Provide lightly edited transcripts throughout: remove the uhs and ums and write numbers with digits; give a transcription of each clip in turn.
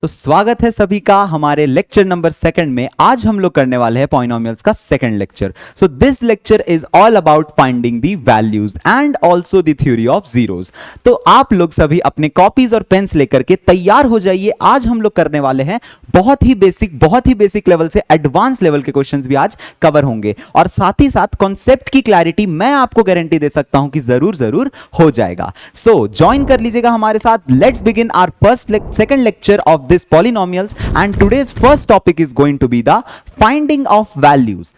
तो स्वागत है सभी का हमारे लेक्चर नंबर सेकंड में। आज हम लोग करने वाले हैं पॉलिनोमियल्स का second lecture. So this lecture is all about finding the values and also the theory of zeros. तो आप लोग सभी अपने कॉपीज और पेन्स लेकर के तैयार हो जाइए। आज हम लोग करने वाले हैं बहुत ही बेसिक लेवल से एडवांस लेवल के क्वेश्चंस भी आज कवर होंगे, और साथ ही साथ कॉन्सेप्ट की क्लैरिटी मैं आपको गारंटी दे सकता हूं कि जरूर हो जाएगा। सो ज्वाइन कर लीजिएगा हमारे साथ। Let's begin our second lecture of this polynomials, and today's first topic is going to be the finding of values.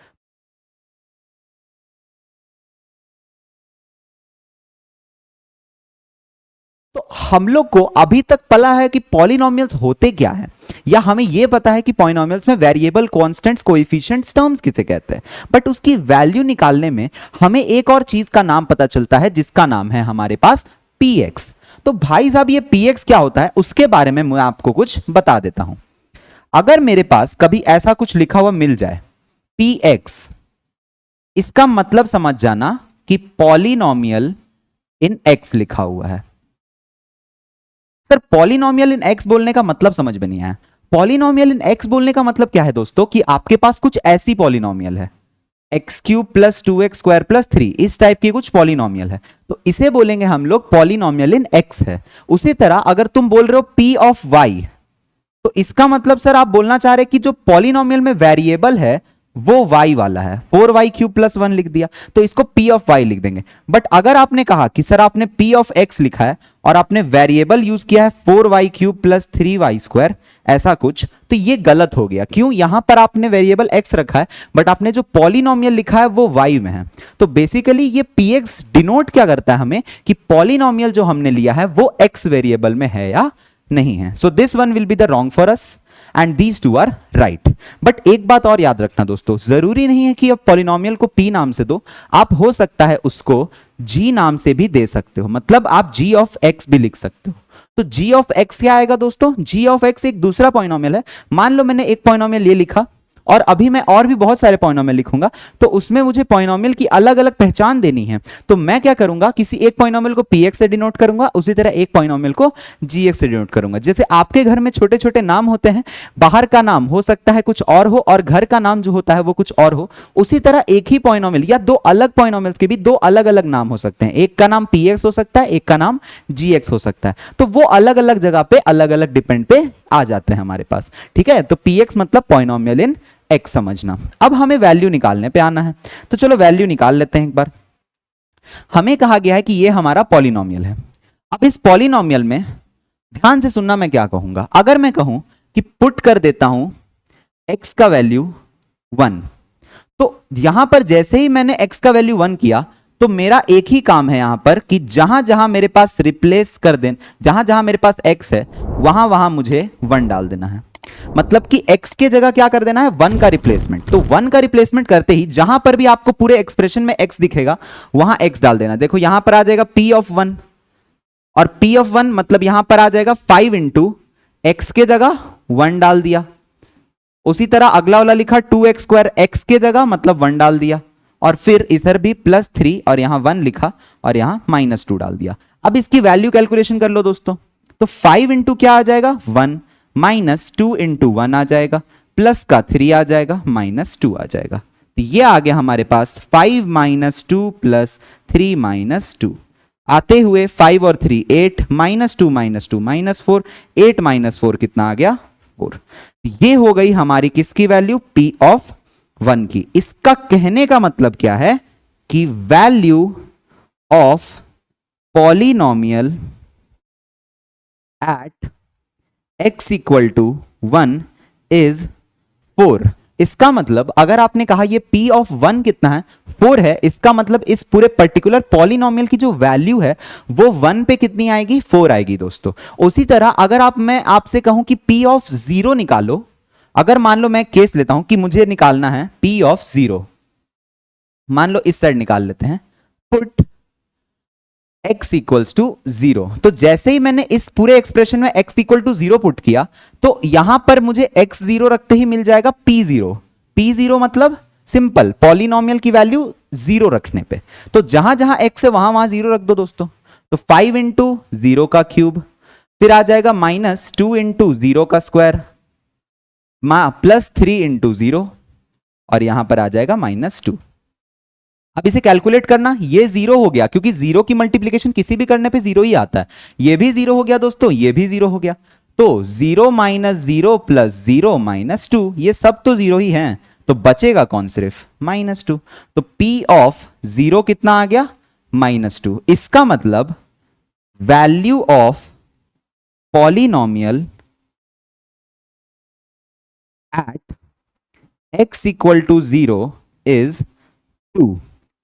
तो हम लोग को अभी तक पता है कि पॉलिनोमियल्स होते क्या हैं, या हमें यह पता है कि पॉलिनोमियल्स में वेरिएबल, कांस्टेंट्स, कोएफिशिएंट्स, टर्म्स किसे कहते हैं, बट उसकी वैल्यू निकालने में हमें एक और चीज का नाम पता चलता है जिसका नाम है हमारे पास px। तो भाई साहब ये px क्या होता है उसके बारे में मैं आपको कुछ बता देता हूं। अगर मेरे पास कभी ऐसा कुछ लिखा हुआ मिल जाए px, इसका मतलब समझ जाना कि पॉलिनोमियल इन x लिखा हुआ है। सर पॉलिनोमियल इन x बोलने का मतलब समझ में नहीं आया। पॉलिनोमियल इन x बोलने का मतलब क्या है दोस्तों, कि आपके पास कुछ ऐसी पॉलिनोमियल है x cube plus 2x square plus 3, इस टाइप की कुछ पॉलिनोमियल है, तो इसे बोलेंगे हम लोग पॉलिनोमियल इन x है। उसी तरह अगर तुम बोल रहे हो p ऑफ y, तो इसका मतलब सर आप बोलना चाह रहे कि जो पॉलिनोमियल में वेरिएबल है वो y वाला है। 4y क्यूब प्लस 1 लिख दिया तो इसको p ऑफ y लिख देंगे। बट अगर आपने कहा कि सर आपने p ऑफ x लिखा है और आपने वेरिएबल यूज किया है 4y cube plus 3y square, ऐसा कुछ, तो ये गलत हो गया। क्यों? यहां पर आपने वेरिएबल x रखा है बट आपने जो पॉलिनोमियल लिखा है वो y में है। तो बेसिकली ये px डिनोट क्या करता है हमें, कि पॉलिनोमियल जो हमने लिया है वो x वेरिएबल में है या नहीं है। So this one will be the wrong for us and these two are right. But एक बात और याद रखना दोस्तों, जरूरी नहीं है कि आप पॉलिनोमियल को p नाम से दो, आप हो सकता है उसको g नाम से भी दे सकते हो, मतलब आप g ऑफ x भी लिख सकते हो। तो g ऑफ x क्या आएगा दोस्तों? g ऑफ x एक दूसरा पॉलिनोमियल है। मान लो मैंने एक पॉलिनोमियल ये लिखा और अभी मैं और भी बहुत सारे पॉलिनोमियल लिखूंगा, तो उसमें मुझे पॉलिनोमियल की अलग अलग पहचान देनी है। तो मैं क्या करूंगा, किसी एक पॉलिनोमियल को px से डिनोट करूंगा, उसी तरह एक पॉलिनोमियल को gx से डिनोट करूंगा। जैसे आपके घर में छोटे छोटे नाम होते हैं, बाहर का नाम हो सकता है कुछ और हो और घर का नाम जो होता है वो कुछ और हो, उसी तरह एक ही पॉलिनोमियल या दो अलग पॉलिनोमियल्स के भी दो अलग अलग नाम हो सकते हैं। एक का नाम px हो सकता है, एक का नाम gx हो सकता है, तो वो अलग अलग जगह पे अलग अलग डिपेंड पे आ जाते हैं हमारे पास। ठीक है, तो px मतलब पॉलिनोमियल इन x समझना। अब हमें वैल्यू निकालने पे आना है, तो चलो वैल्यू निकाल लेते हैं एक बार। हमें कहा गया है कि ये हमारा पॉलिनोमियल है। अब इस पॉलिनोमियल में ध्यान से सुनना मैं क्या कहूंगा। अगर मैं कहूं कि पुट कर देता हूं x का वैल्यू 1, तो यहां पर जैसे ही मैंने x का वैल्यू 1 किया तो मेरा एक ही काम है यहां पर कि जहां जहां मेरे पास रिप्लेस कर दें, जहां जहां मेरे पास x है वहां वहां मुझे 1 डाल देना है। मतलब कि x के जगह क्या कर देना है, 1 का रिप्लेसमेंट। तो 1 का रिप्लेसमेंट करते ही जहां पर भी आपको पूरे एक्सप्रेशन में x दिखेगा वहां x डाल देना। देखो यहां पर आ जाएगा p ऑफ 1, और p ऑफ 1 मतलब यहां पर आ जाएगा 5 इंटू x के जगह 1 डाल दिया। उसी तरह अगला वाला लिखा 2x स्क्वायर, x के जगह मतलब 1 डाल दिया, और फिर इधर भी प्लस 3 और यहां 1 लिखा और यहां -2 डाल दिया। अब इसकी वैल्यू कैलकुलेशन कर लो दोस्तों, तो 5 इंटू क्या आ जाएगा 1, -2 इंटू 1 आ जाएगा, प्लस का 3 आ जाएगा, -2 आ जाएगा। तो ये आ गया हमारे पास 5 - 2 प्लस 3 -2, आते हुए 5 और 3 8, -2 -2 -4, 8 -4 कितना आ गया 4। ये हो गई हमारी किसकी वैल्यू, p ऑफ 1 की। इसका कहने का मतलब क्या है कि value of polynomial at x equal to 1 is 4। इसका मतलब अगर आपने कहा ये p ऑफ 1 कितना है, 4 है, इसका मतलब इस पूरे पर्टिकुलर पॉलिनोमियल की जो वैल्यू है वो 1 पे कितनी आएगी, 4 आएगी दोस्तों। उसी तरह अगर मैं आपसे कहूं कि p ऑफ 0 निकालो, अगर मान लो मैं केस लेता हूं कि मुझे निकालना है p ऑफ 0, मान लो इस साइड निकाल लेते हैं, पुट x इक्वल्स टू 0। तो जैसे ही मैंने इस पूरे एक्सप्रेशन में x इक्वल टू 0 पुट किया तो यहां पर मुझे x 0 रखते ही मिल जाएगा p0। p0 मतलब सिंपल पॉलिनोमियल की वैल्यू 0 रखने पे, तो जहां जहां x है वहां वहां 0 रख दो दोस्तों। तो 5 इंटू 0 का क्यूब, फिर आ जाएगा -2 इंटू 0 का स्क्वायर +3 इंटू 0 और यहां पर आ जाएगा -2। अब इसे कैलकुलेट करना, ये 0 हो गया क्योंकि 0 की मल्टीप्लीकेशन किसी भी करने पे 0 ही आता है। ये भी 0 हो गया दोस्तों, ये भी 0 हो गया। तो 0 - 0 + 0 -2, ये सब तो 0 ही हैं, तो बचेगा कौन? सिर्फ -2। तो P ऑफ 0 कितना आ गया? -2। इसका मतलब value of polynomial at x = 0 is 2।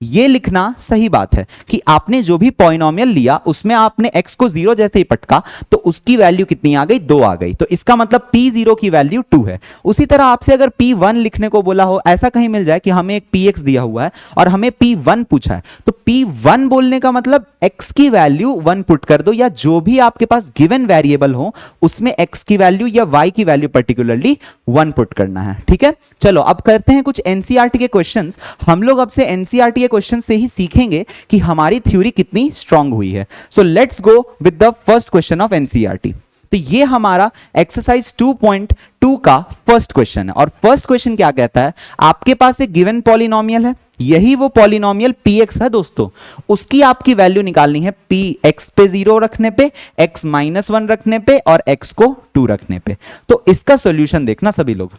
ये लिखना सही बात है कि आपने जो भी पॉलिनोमियल लिया उसमें आपने x को 0 जैसे ही पटका तो उसकी वैल्यू कितनी आ गई? 2 आ गई। तो इसका मतलब p0 की वैल्यू 2 है। उसी तरह आपसे अगर p1 लिखने को बोला हो, ऐसा कहीं मिल जाए कि हमें एक px दिया हुआ है और हमें p1 पूछा है, तो p1 बोलने का मतलब x की वैल्यू 1 पुट कर दो, या जो भी आपके पास गिवन वेरिएबल हो उसमें x की वैल्यू या y की वैल्यू पर्टिकुलरली 1 पुट करना है। ठीक है, चलो अब करते हैं कुछ एनसीईआरटी के क्वेश्चंस। हम लोग अब से एनसीईआरटी के क्वेश्चन से ही सीखेंगे कि हमारी थ्योरी कितनी स्ट्रांग हुई है। So let's go with the first question of NCERT. तो ये हमारा एक्सरसाइज 2.2 का फर्स्ट क्वेश्चन है, और फर्स्ट क्वेश्चन क्या कहता है? आपके पास एक गिवन पॉलिनोमियल है, यही वो पॉलिनोमियल px है दोस्तों, उसकी आपकी वैल्यू निकालनी है px पे 0 रखने पे, x -1 रखने पे और x को 2 रखने पे। तो इसका सॉल्यूशन देखना सभी लोग।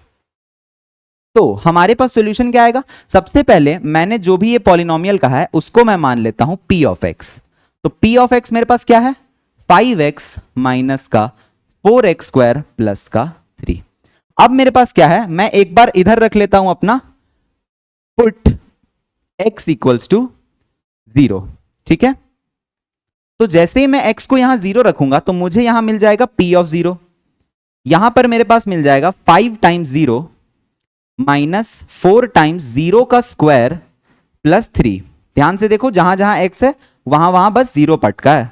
तो हमारे पास सॉल्यूशन क्या आएगा? सबसे पहले मैंने जो भी ये पॉलिनोमियल कहा है उसको मैं मान लेता हूं p ऑफ x। तो p ऑफ x मेरे पास क्या है? 5x माइनस का 4x² प्लस का 3। अब मेरे पास क्या है? मैं एक बार इधर रख लेता हूं अपना पुट x = 0। ठीक है, तो जैसे ही मैं x को यहां 0 रखूंगा तो मुझे यहां मिल जाएगा p ऑफ 0। यहां पर मेरे पास मिल जाएगा 5 टाइम्स 0 माइनस 4 टाइम्स 0 का स्क्वायर प्लस 3। ध्यान से देखो, जहां जहां x है वहां वहां बस 0 पटका है।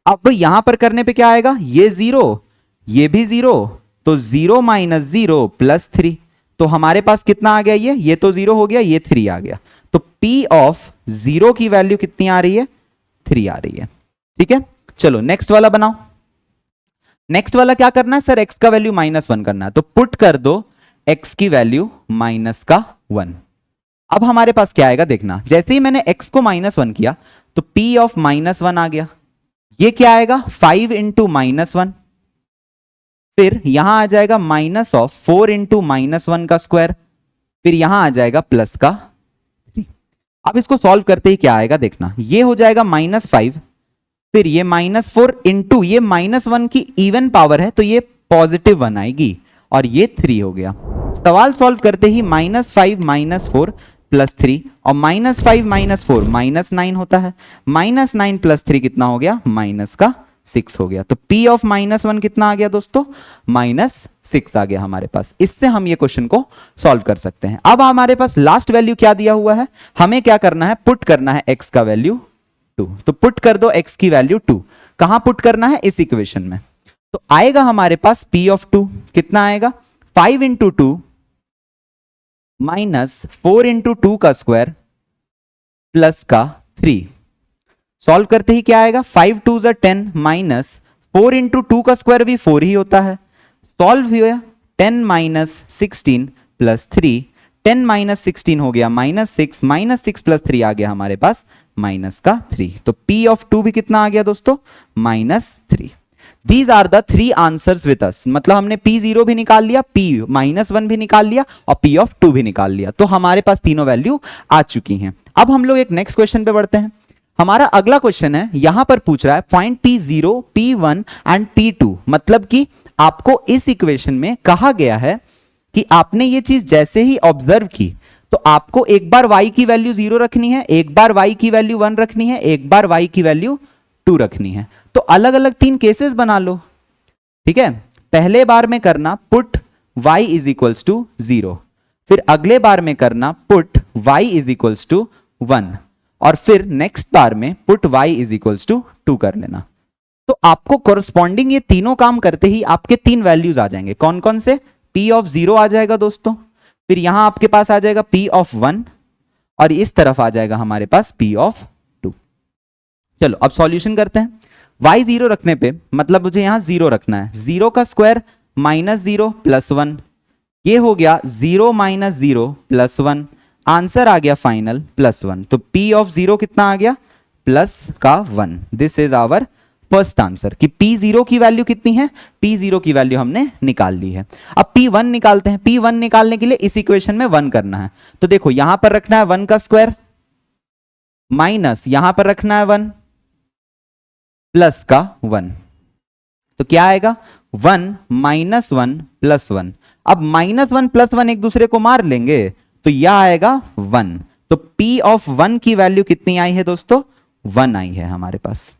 अब यहां पर करने पे क्या आएगा? ये 0, ये भी 0, तो 0 - 0 प्लस 3। तो हमारे पास कितना आ गया? ये तो 0 हो गया, ये 3 आ गया। तो P ऑफ 0 की वैल्यू कितनी आ रही है? 3 आ रही है। ठीक है, चलो नेक्स्ट वाला बनाओ। नेक्स्ट वाला क्या करना है सर? x का वैल्यू -1 करना है, तो पुट कर दो x की वैल्यू -1। अब हमारे पास क्या आएगा देखना, जैसे ही मैंने x को -1 किया तो P ऑफ -1 आ गया। ये क्या आएगा? 5 इंटू -1, फिर यहां आ जाएगा -4 इंटू -1 का स्क्वायर, फिर यहां आ जाएगा प्लस का 3। अब इसको सॉल्व करते ही क्या आएगा देखना, ये हो जाएगा -5, फिर ये -4 इंटू ये -1 की इवन पावर है तो ये +1 आएगी और ये 3 हो गया। सवाल सॉल्व करते ही -5 -4 प्लस 3, और -5 -4 -9 होता है, -9 प्लस 3 कितना हो गया? -6 हो गया। तो P ऑफ -1 कितना आ गया दोस्तों? -6 आ गया हमारे पास। इससे हम ये क्वेश्चन को सॉल्व कर सकते हैं। अब हमारे पास लास्ट वैल्यू क्या दिया हुआ है? हमें क्या करना है? पुट करना है x का वैल्यू 2। तो पुट कर दो x की वैल्यू 2। कहां पुट करना है? इस इक्वेशन में। तो आएगा हमारे पास P ऑफ 2 कितना आएगा? 5 इंटू 2 माइनस 4 इंटू 2 का स्क्वायर प्लस का 3। सॉल्व करते ही क्या आएगा? 5 2 ज़ा 10 माइनस 4 इंटू 2 का स्क्वायर भी 4 ही होता है। सॉल्व हुआ 10 माइनस 16 प्लस 3, 10 माइनस 16 हो गया -6, -6 प्लस 3 आ गया हमारे पास -3। तो P ऑफ 2 भी कितना आ गया दोस्तों? -3। These are the 3 answers with us। मतलब हमने P0 भी निकाल लिया, P-1 भी निकाल लिया और P ऑफ 2 भी निकाल लिया। तो हमारे पास तीनों वैल्यू आ चुकी हैं। अब हम लोग एक नेक्स्ट क्वेश्चन पे बढ़ते हैं। हमारा अगला क्वेश्चन है, यहां पर पूछ रहा है find P0, P1 and P2। मतलब कि आपको इस इक्वेशन में कहा गया है कि आपने ये चीज जैसे ही ऑब्जर्व की तो आपको एक बार y की वैल्यू 0 रखनी है, एक बार y की वैल्यू 1 रखनी है, एक बार y की वैल्यू 2 रखनी है। तो अलग अलग 3 केसेस बना लो। ठीक है, पहले बार में करना put y is equals to 0, फिर अगले बार में करना put y is equals to 1, और फिर नेक्स्ट बार में put y is equals to 2 कर लेना। तो आपको कोरस्पॉन्डिंग ये तीनों काम करते ही आपके 3 वैल्यूज आ जाएंगे। कौन कौन से? P ऑफ 0 आ जाएगा दोस्तों, फिर यहां आपके पास आ जाएगा P ऑफ 1, और इस तरफ आ जाएगा हमारे पास P ऑफ 2। चलो अब सॉल्यूशन करते हैं। y जीरो रखने पे मतलब मुझे यहां जीरो रखना है, जीरो का square minus zero plus one, ये हो गया zero minus zero plus one, answer आ गया फाइनल प्लस वन। तो p ऑफ जीरो कितना आ गया, प्लस का one. This is our first answer कि p0 की वैल्यू कितनी है, p0 की वैल्यू हमने निकाल ली है। अब p1 निकालते हैं। p1 निकालने के लिए इस इक्वेशन में 1 करना है, तो देखो यहां पर रखना है 1 का स्क्वायर माइनस यहां पर रखना है 1 प्लस का 1, तो क्या आएगा 1 माइनस 1 प्लस 1। अब माइनस 1 प्लस 1 एक दूसरे को मार लेंगे तो यह आएगा 1। तो p ऑफ 1 की वैल्यू कितनी आई है दोस्तों, 1 आई है हमारे पास।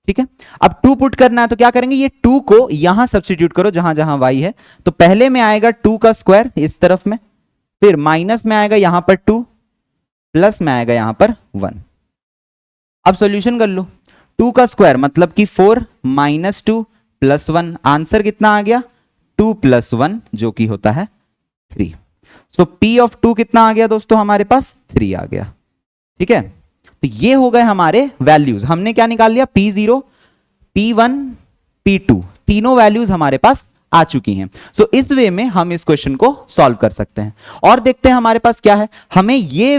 ठीक है, अब 2 पुट करना है तो क्या करेंगे, ये 2 को यहां सब्स्टिट्यूट करो जहां जहां y है। तो पहले में आएगा 2 का स्क्वायर इस तरफ में, फिर माइनस में आएगा यहां पर 2, प्लस में आएगा यहां पर 1। अब सॉल्यूशन कर लो, 2 का स्क्वायर मतलब कि 4 माइनस 2 प्लस 1, आंसर कितना आ गया 2 प्लस 1 जो कि होता है 3। सो p ऑफ 2 कितना आ गया दोस्तों, हमारे पास 3 आ गया। ठीक है, तो ये हो गए हमारे वैल्यूज। हमने क्या निकाल लिया, p0, p1, p2, तीनों वैल्यूज हमारे पास आ चुकी हैं। सो इस वे में हम इस क्वेश्चन को सॉल्व कर सकते हैं। और देखते हैं हमारे पास क्या है, हमें ये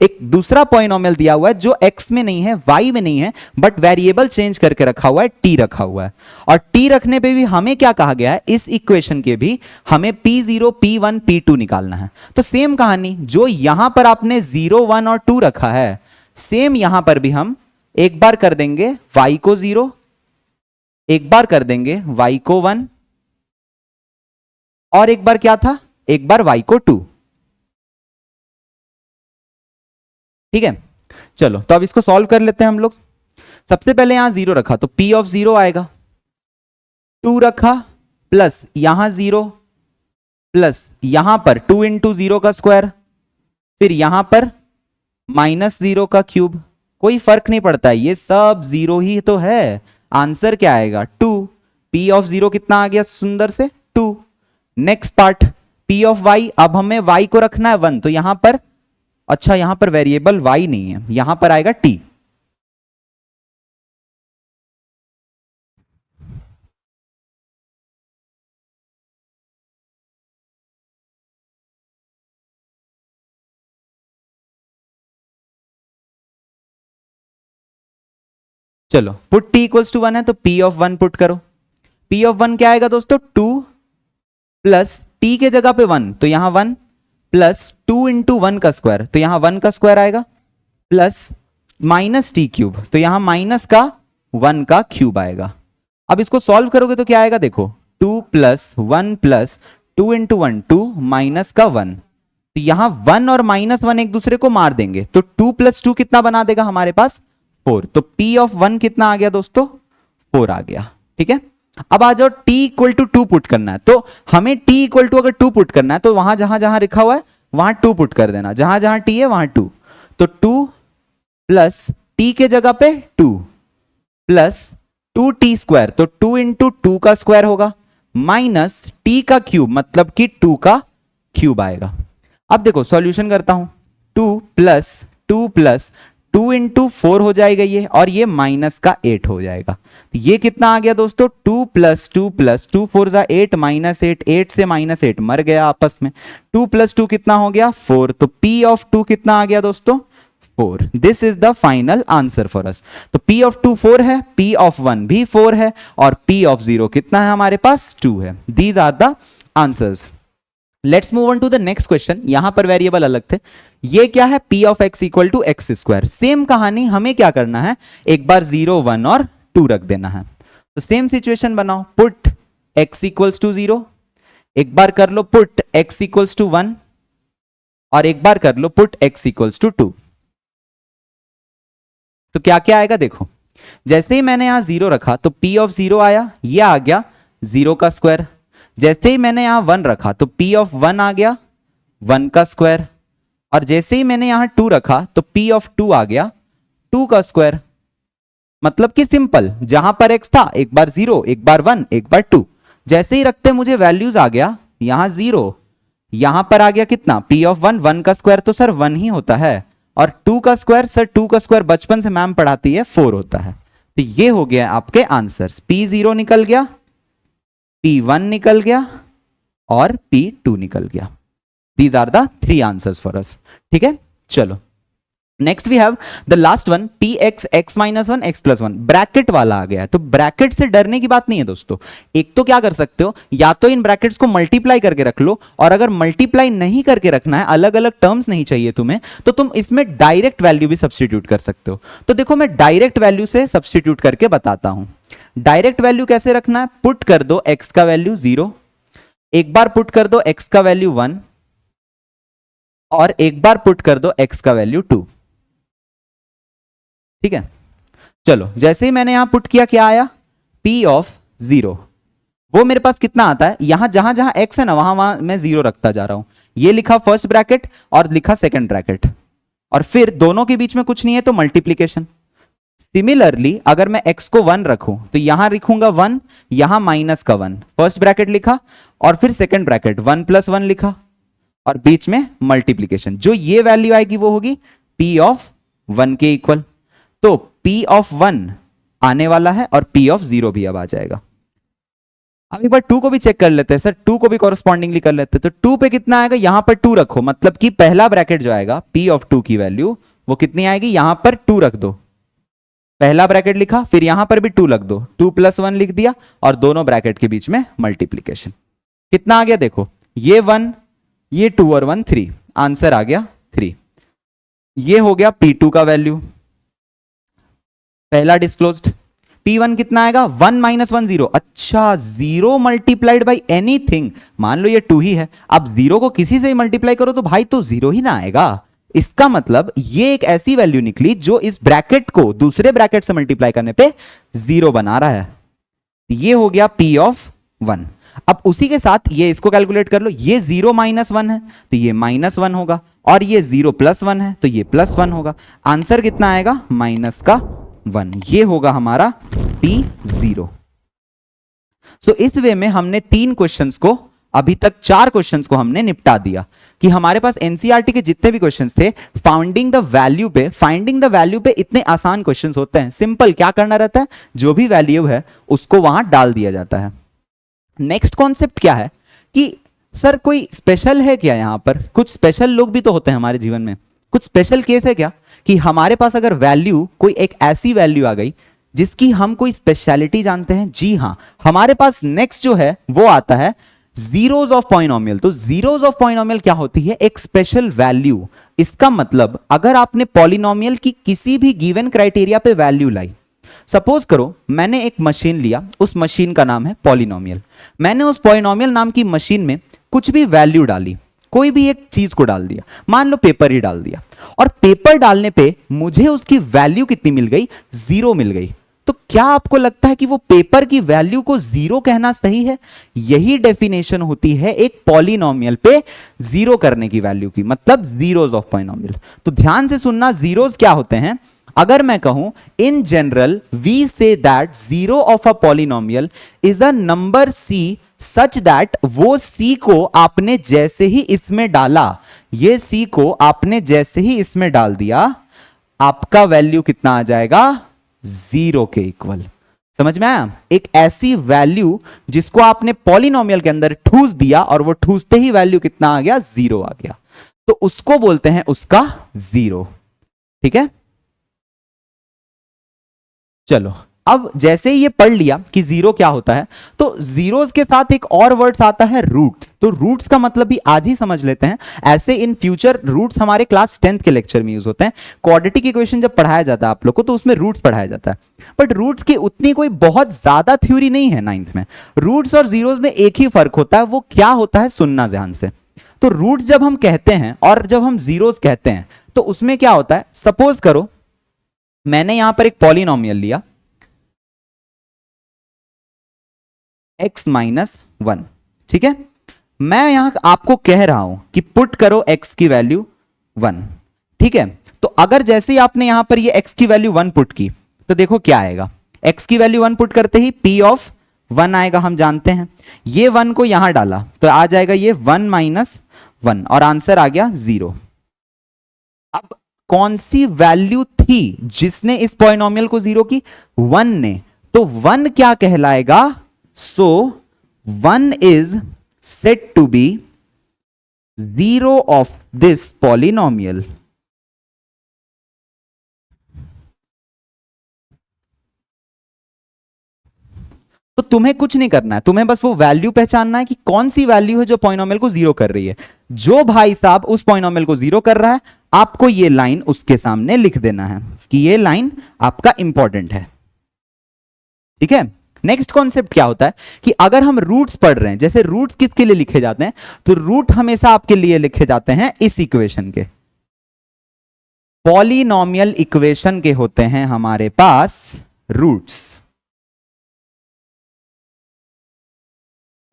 एक दूसरा पॉलिनोमियल दिया हुआ है जो x में नहीं है, y में नहीं है, बट वेरिएबल चेंज करके रखा हुआ है, t रखा हुआ है। और t रखने पे भी हमें क्या कहा गया है, इस इक्वेशन के भी हमें p0, p1, p2 निकालना है। तो सेम कहानी, जो यहां पर आपने 0, 1 और 2 रखा है, सेम यहां पर भी हम एक बार कर देंगे y को 0, एक बार कर देंगे y को 1, और एक बार क्या था, एक बार y को 2। ठीक है, चलो तो अब इसको सॉल्व कर लेते हैं हम लोग। सबसे पहले यहां 0 रखा तो p ऑफ 0 आएगा, 2 रखा प्लस यहां 0 प्लस यहां पर 2 इंटू 0 का स्क्वायर, फिर यहां पर माइनस 0 का क्यूब। कोई फर्क नहीं पड़ता है, ये सब 0 ही तो है। आंसर क्या आएगा 2। p ऑफ 0 कितना आ गया सुंदर से 2। Next part p of y, अब हमें y को रखना है 1, तो यहां पर अच्छा यहां पर वेरिएबल y नहीं है, यहां पर आएगा t। चलो पुट t इक्वल्स टू 1 है तो p ऑफ 1 पुट करो। p ऑफ 1 क्या आएगा दोस्तों 2 प्लस t के जगह पे 1, तो यहां 1 प्लस 2 इंटू 1 का स्क्वायर, तो यहां 1 का स्क्वायर आएगा, प्लस माइनस टी क्यूब, तो यहां माइनस का 1 का क्यूब आएगा। अब इसको सॉल्व करोगे तो क्या आएगा, देखो 2 प्लस 1 प्लस 2 इंटू 1 2 माइनस का 1, तो यहां 1 और माइनस 1 एक दूसरे को मार देंगे, तो 2 प्लस 2 कितना बना देगा हमारे पास 4। तो p ऑफ 1 कितना आ गया दोस्तों 4 आ गया। ठीक है, अब आ जाओ t इक्वल टू 2 पुट करना है। तो हमें t इक्वल टू अगर 2 पुट करना है तो वहां जहां जहां लिखा हुआ है वहां 2 पुट कर देना, जहां जहां t है वहां 2। तो 2 प्लस t के जगह पे 2 प्लस 2t स्क्वायर, तो 2 इंटू 2 का स्क्वायर होगा, माइनस t का क्यूब मतलब कि 2 का क्यूब आएगा। अब देखो सॉल्यूशन करता हूं, 2 प्लस 2 प्लस 2 इंटू 4 हो जाएगा ये, और ये माइनस का 8 हो जाएगा। तो ये कितना आ गया दोस्तों 2 प्लस 2 प्लस 2 4 जा 8 माइनस 8, 8 से माइनस 8 मर गया आपस में, 2 प्लस 2 कितना हो गया 4। तो p ऑफ 2 कितना आ गया दोस्तों 4। This is the final answer for us. तो p ऑफ 2 4 है, p ऑफ 1 भी 4 है, और p ऑफ 0 कितना है हमारे पास 2 है। These are the answers. Let's move on to the next question. यहां पर वेरिएबल अलग थे, ये क्या है p of x equal to x square. Same कहानी, हमें क्या करना है, एक बार 0 1 और 2 रख देना है। तो सेम सिचुएशन बनाओ, पुट x इक्वल्स टू 0, एक बार कर लो पुट x इक्वल्स टू 1, और एक बार कर लो पुट x इक्वल्स टू 2। तो क्या क्या आएगा देखो, जैसे ही मैंने यहां 0 रखा तो p ऑफ 0 आया, ये आ गया 0 का स्क्वायर। जैसे ही मैंने यहां 1 रखा तो p ऑफ 1 आ गया 1 का स्क्वायर, और जैसे ही मैंने यहां 2 रखा तो p ऑफ 2 आ गया 2 का स्क्वायर। मतलब कि सिंपल, जहां पर x था एक बार 0 एक बार 1 एक बार 2, जैसे ही रखते मुझे वैल्यूज आ गया, यहां 0, यहां पर आ गया कितना p ऑफ 1, 1 का स्क्वायर तो सर 1 ही होता है, और 2 का स्क्वायर, सर 2 का स्क्वायर बचपन से मैम पढ़ाती है 4 होता है। तो ये हो गया आपके आंसर्स, P0 निकल गया, P1 निकल गया और P2 निकल गया। These are the 3 answers for us. ठीक है, चलो next we have the last one, px x minus one x plus one. Bracket वाला आ गया है, तो ब्रैकेट से डरने की बात नहीं है दोस्तों। एक तो क्या कर सकते हो, या तो इन ब्रैकेट्स को मल्टीप्लाई करके रख लो, और अगर मल्टीप्लाई नहीं करके रखना है, अलग अलग टर्म्स नहीं चाहिए तुम्हें, तो तुम इसमें डायरेक्ट वैल्यू भी सब्सटीट्यूट कर सकते हो। तो देखो मैं डायरेक्ट वैल्यू से सब्सटीट्यूट करके बताता हूं। डायरेक्ट वैल्यू कैसे रखना है, पुट कर दो x का वैल्यू 0, एक बार पुट कर दो x का वैल्यू 1, और एक बार पुट कर दो x का वैल्यू 2। ठीक है, चलो जैसे ही मैंने यहां पुट किया, क्या आया, P ऑफ 0। वो मेरे पास कितना आता है, यहां जहां जहां x है ना, वहां वहां मैं 0 रखता जा रहा हूं। ये लिखा फर्स्ट ब्रैकेट और लिखा सेकंड ब्रैकेट, और फिर दोनों के बीच में कुछ नहीं है तो मल्टीप्लीकेशन। सिमिलरली अगर मैं x को 1 रखूं तो यहां लिखूंगा 1, यहां माइनस का 1, फर्स्ट ब्रैकेट लिखा और फिर सेकंड ब्रैकेट 1 प्लस 1 लिखा, और बीच में मल्टीप्लीकेशन। जो ये वैल्यू आएगी वो होगी P ऑफ 1 के इक्वल। तो P ऑफ 1 आने वाला है और P ऑफ 0 भी अब आ जाएगा। अब एक बार 2 को भी चेक कर लेते हैं सर, 2 को भी कॉरस्पॉन्डिंगली कर लेते हैं। तो 2 पे कितना आएगा, यहां पर 2 रखो, मतलब कि पहला ब्रैकेट जो आएगा P ऑफ 2 की वैल्यू वो कितनी आएगी, यहां पर 2 रख दो, पहला ब्रैकेट लिखा, फिर यहां पर भी 2 रख दो, 2 प्लस 1 लिख दिया, और दोनों ब्रैकेट के बीच में मल्टीप्लीकेशन। कितना आ गया देखो, ये 1, ये 2 और 1 3, आंसर आ गया 3। ये हो गया P2 का वैल्यू, पहला डिस्क्लोज्ड। P1 कितना आएगा, 1 माइनस 1 0। अच्छा, 0 मल्टीप्लाइड बाई एनीथिंग, मान लो ये 2 ही है, अब 0 को किसी से ही मल्टीप्लाई करो तो भाई तो 0 ही ना आएगा। इसका मतलब ये एक ऐसी वैल्यू निकली जो इस ब्रैकेट को दूसरे ब्रैकेट से मल्टीप्लाई करने पे 0 बना रहा है। ये हो गया P ऑफ 1। अब उसी के साथ ये इसको कैलकुलेट कर लो, ये 0 माइनस 1 है तो ये माइनस 1 होगा, और ये 0 प्लस 1 है तो ये प्लस 1 होगा। आंसर कितना आएगा, माइनस का 1। ये होगा हमारा P0। सो इस वे में हमने 3 क्वेश्चंस को, अभी तक 4 क्वेश्चंस को हमने निपटा दिया। कि हमारे पास एनसीईआरटी के जितने भी क्वेश्चंस थे, फाइंडिंग द वैल्यू पे इतने आसान क्वेश्चंस होते हैं। सिंपल क्या करना रहता है, जो भी वैल्यू है उसको वहां डाल दिया जाता है। नेक्स्ट कॉन्सेप्ट क्या है कि सर कोई स्पेशल है क्या, यहां पर कुछ स्पेशल लोग भी तो होते हैं हमारे जीवन में, कुछ स्पेशल केस है क्या कि हमारे पास अगर वैल्यू, कोई एक ऐसी वैल्यू आ गई जिसकी हम कोई स्पेशलिटी जानते हैं। जी हां, हमारे पास नेक्स्ट जो है वो आता है जीरोस ऑफ पॉलिनोमियल। तो जीरोस ऑफ पॉलिनोमियल क्या होती है, एक स्पेशल वैल्यू। इसका मतलब अगर आपने पॉलिनोमियल की किसी भी गिवन क्राइटेरिया पे वैल्यू लाई, सपोज करो मैंने एक मशीन लिया, उस मशीन का नाम है पॉलिनोमियल। मैंने उस पॉलिनोमियल नाम की मशीन में कुछ भी वैल्यू डाली, कोई भी एक चीज को डाल दिया, मान लो पेपर ही डाल दिया, और पेपर डालने पे मुझे उसकी वैल्यू कितनी मिल गई, 0 मिल गई। तो क्या आपको लगता है कि वो पेपर की वैल्यू को 0 कहना सही है? यही डेफिनेशन होती है एक पॉलिनोमियल पे 0 करने की वैल्यू की, मतलब जीरोस ऑफ पॉलिनोमियल। तो ध्यान से सुनना, जीरोस क्या होते हैं। अगर मैं कहूं in general we say that zero of a polynomial is a number C such that, वो C को आपने जैसे ही इसमें डाला, ये C को आपने जैसे ही इसमें डाल दिया, आपका वैल्यू कितना आ जाएगा, 0 के इक्वल। समझ में आया? एक ऐसी वैल्यू जिसको आपने पॉलिनोमियल के अंदर ठूस दिया और वो ठूसते ही वैल्यू कितना आ गया, 0 आ गया, तो उसको बोलते हैं उसका 0। ठीक है, चलो अब जैसे ही ये पढ़ लिया कि 0 क्या होता है, तो जीरोस के साथ एक और वर्ड्स आता है रूट्स। तो रूट्स का मतलब भी आज ही समझ लेते हैं, ऐसे इन फ्यूचर रूट्स हमारे क्लास 10th के लेक्चर में यूज होते हैं। क्वाड्रेटिक इक्वेशन जब पढ़ाया जाता है आप लोग को, तो उसमें रूट्स पढ़ाया जाता है, बट रूट्स की उतनी कोई बहुत ज्यादा थ्योरी नहीं है 9th में। रूट्स और जीरोस में एक ही फर्क होता है, वो क्या होता है, सुनना ध्यान से। तो रूट्स जब हम कहते हैं और जब हम जीरोस कहते हैं, तो उसमें क्या होता है, सपोज करो मैंने यहां पर एक पॉलिनोमियल लिया x माइनस 1, ठीक है। मैं यहां आपको कह रहा हूं कि पुट करो x की वैल्यू 1, ठीक है। तो अगर जैसे ही आपने यहां पर ये x की वैल्यू 1 पुट की, तो देखो क्या आएगा, x की वैल्यू 1 पुट करते ही p ऑफ 1 आएगा, हम जानते हैं। ये 1 को यहां डाला तो आ जाएगा ये 1 माइनस 1, और आंसर आ गया 0। अब कौन सी वैल्यू थी जिसने इस पॉलिनोमियल को जीरो की? 1 ने। तो 1 क्या कहलाएगा? So 1 is said to be zero of this polynomial. तो तुम्हें कुछ नहीं करना है, तुम्हें बस वो वैल्यू पहचानना है कि कौन सी वैल्यू है जो पॉलिनोमियल को जीरो कर रही है। जो भाई साहब उस पॉलिनोमियल को जीरो कर रहा है, आपको ये लाइन उसके सामने लिख देना है कि ये लाइन आपका इंपॉर्टेंट है। ठीक है। नेक्स्ट कॉन्सेप्ट क्या होता है कि अगर हम रूट्स पढ़ रहे हैं, जैसे रूट्स किसके लिए लिखे जाते हैं? तो रूट हमेशा आपके लिए लिखे जाते हैं इस इक्वेशन के, पॉलिनोमियल इक्वेशन के होते हैं हमारे पास रूट्स।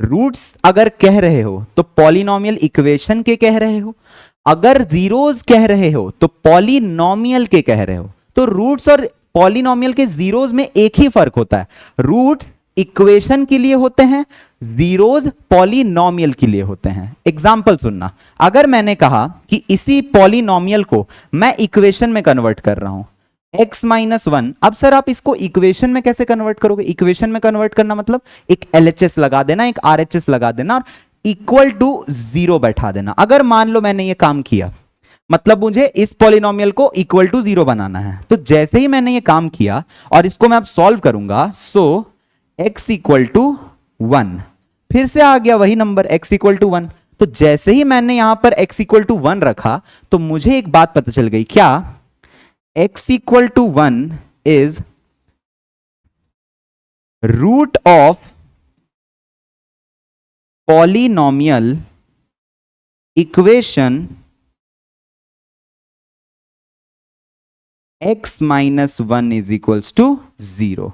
रूट्स अगर कह रहे हो तो पॉलिनोमियल इक्वेशन के कह रहे हो, अगर जीरोस कह रहे हो तो पॉलिनोमियल के कह रहे हो। तो रूट्स और पॉलिनोमियल के जीरोस में एक ही फर्क होता है, रूट्स इक्वेशन के लिए होते हैं, जीरोस पॉलिनोमियल के लिए होते हैं। एग्जांपल सुनना, अगर मैंने कहा कि इसी पॉलिनोमियल को मैं इक्वेशन में कन्वर्ट कर रहा हूं x माइनस 1, अब सर आप इसको इक्वेशन में कैसे कन्वर्ट करोगे? इक्वेशन में कन्वर्ट करना मतलब एक LHS लगा देना, एक RHS लगा देना और इक्वल टू 0 बैठा देना। अगर मान लो मैंने ये काम किया, मतलब मुझे इस पॉलिनोमियल को इक्वल टू 0 बनाना है, तो जैसे ही मैंने ये काम किया और इसको मैं अब सॉल्व करूंगा, सो x इक्वल टू 1, फिर से आ गया वही नंबर x इक्वल टू 1। तो जैसे ही मैंने यहां पर x इक्वल टू 1 रखा, तो मुझे एक बात पता चल गई, क्या? x equal to 1 is root of polynomial equation x minus 1 is equals to 0।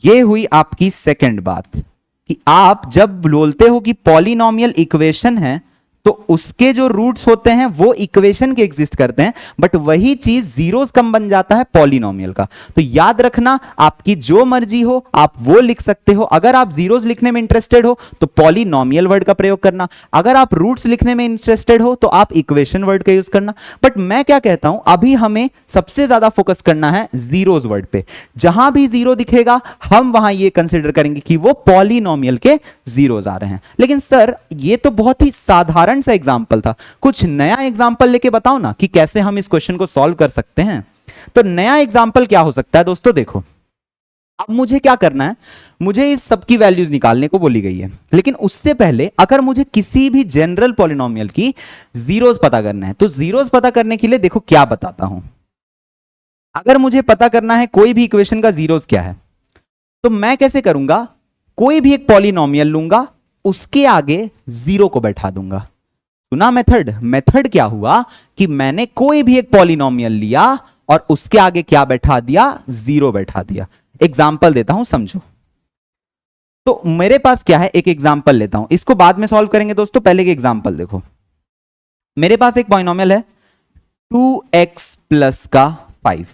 ये हुई आपकी सेकंड बात कि आप जब बोलते हो कि पॉलिनोमियल इक्वेशन है तो उसके जो रूट्स होते हैं वो इक्वेशन के एग्जिस्ट करते हैं, बट वही चीज जीरोस कम बन जाता है पॉलिनोमियल का। तो याद रखना, आपकी जो मर्जी हो आप वो लिख सकते हो। अगर आप जीरोस लिखने में इंटरेस्टेड हो तो पॉलिनोमियल वर्ड का प्रयोग करना, अगर आप रूट्स लिखने में इंटरेस्टेड हो तो आप इक्वेशन वर्ड का यूज करना। बट मैं क्या कहता हूं, अभी हमें सबसे ज्यादा फोकस करना है जीरोस वर्ड पे। जहां भी जीरो दिखेगा हम वहां ये कंसिडर करेंगे कि वो पॉलिनोमियल के जीरोस आ रहे हैं। लेकिन सर ये तो बहुत ही साधारण सा एग्जांपल था, कुछ नया एग्जांपल लेके बताओ ना कि कैसे हम इस क्वेश्चन को सॉल्व कर सकते हैं। तो नया एग्जांपल क्या हो सकता है दोस्तों? देखो, अब मुझे क्या करना है, मुझे इस सब की वैल्यूज निकालने को बोली गई है, लेकिन उससे पहले अगर मुझे किसी भी जनरल पॉलिनोमियल की जीरोस पता करना है, तो जीरोस पता करने के लिए देखो क्या बताता हूं। अगर मुझे पता करना है कोई भी इक्वेशन का जीरोस क्या है, तो मैं कैसे करूंगा, कोई भी एक पॉलिनोमियल लूंगा, उसके आगे जीरो को बैठा दूंगा। सुना मेथड? मेथड क्या हुआ कि मैंने कोई भी एक पॉलिनोमियल लिया और उसके आगे क्या बैठा दिया? जीरो बैठा दिया। एग्जाम्पल देता हूं, समझो। तो मेरे पास क्या है, एक एग्जाम्पल लेता हूं, इसको बाद में सॉल्व करेंगे दोस्तों, पहले एक एग्जाम्पल देखो। मेरे पास एक पॉलिनोमियल है 2x प्लस का 5।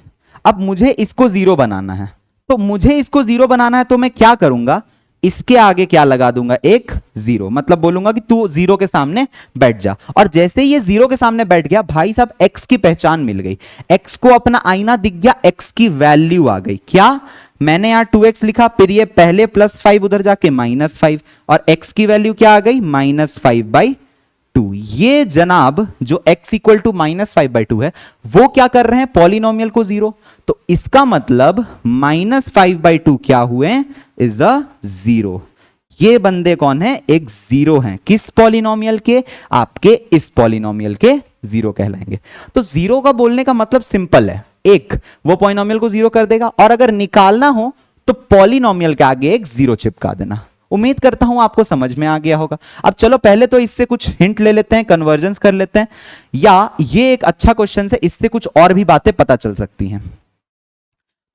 अब मुझे इसको जीरो बनाना है, तो मुझे इसको जीरो बनाना है तो मैं क्या करूंगा, इसके आगे क्या लगा दूंगा? एक जीरो, मतलब बोलूंगा कि तू जीरो के सामने बैठ जा। और जैसे ही ये जीरो के सामने बैठ गया, भाई साहब x की पहचान मिल गई, x को अपना आईना दिख गया, x की वैल्यू आ गई। क्या? मैंने यहां 2x लिखा, फिर ये पहले +5 उधर जाके -5, और x की वैल्यू क्या आ गई? -5/2। ये जनाब जो x इक्वल टू -5/2 है, वो क्या कर रहे हैं? पॉलिनोमियल को जीरो। तो इसका मतलब -5/2 क्या हुए? Is a zero. ये बंदे कौन है? एक जीरो हैं। किस पॉलिनोमियल के? आपके इस पॉलिनोमियल के जीरो कहलाएंगे। तो जीरो का बोलने का मतलब सिंपल है, एक वो पॉलिनोमियल को जीरो कर देगा, और अगर निकालना हो तो पॉलिनोमियल के आगे एक जीरो चिपका देना। उम्मीद करता हूं आपको समझ में आ गया होगा। अब चलो पहले तो इससे कुछ हिंट ले लेते हैं, कन्वर्जन्स कर लेते हैं, या ये एक अच्छा क्वेश्चन है, इससे कुछ और भी बातें पता चल सकती हैं।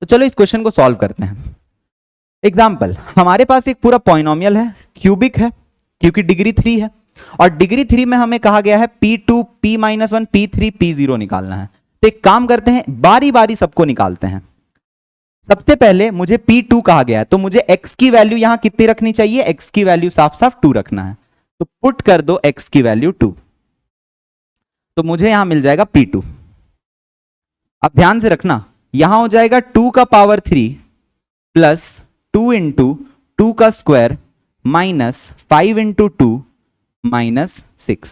तो चलो इस क्वेश्चन को सॉल्व करते हैं। एग्जाम्पल, हमारे पास एक पूरा पॉलिनोमियल है, क्यूबिक है क्योंकि डिग्री 3 है, और डिग्री 3 में हमें कहा गया है P2, P-1, P3, P0 निकालना है। तो एक काम करते हैं, बारी बारी सबको निकालते हैं। सबसे पहले मुझे P2 कहा गया है, तो मुझे x की वैल्यू यहां कितनी रखनी चाहिए? x की वैल्यू साफ साफ 2 रखना है, तो पुट कर दो x की वैल्यू 2, तो मुझे यहां मिल जाएगा P2। अब ध्यान से रखना, यहां हो जाएगा 2 का पावर 3 प्लस 2 इंटू 2 का स्क्वायर माइनस 5 इंटू 2 माइनस 6।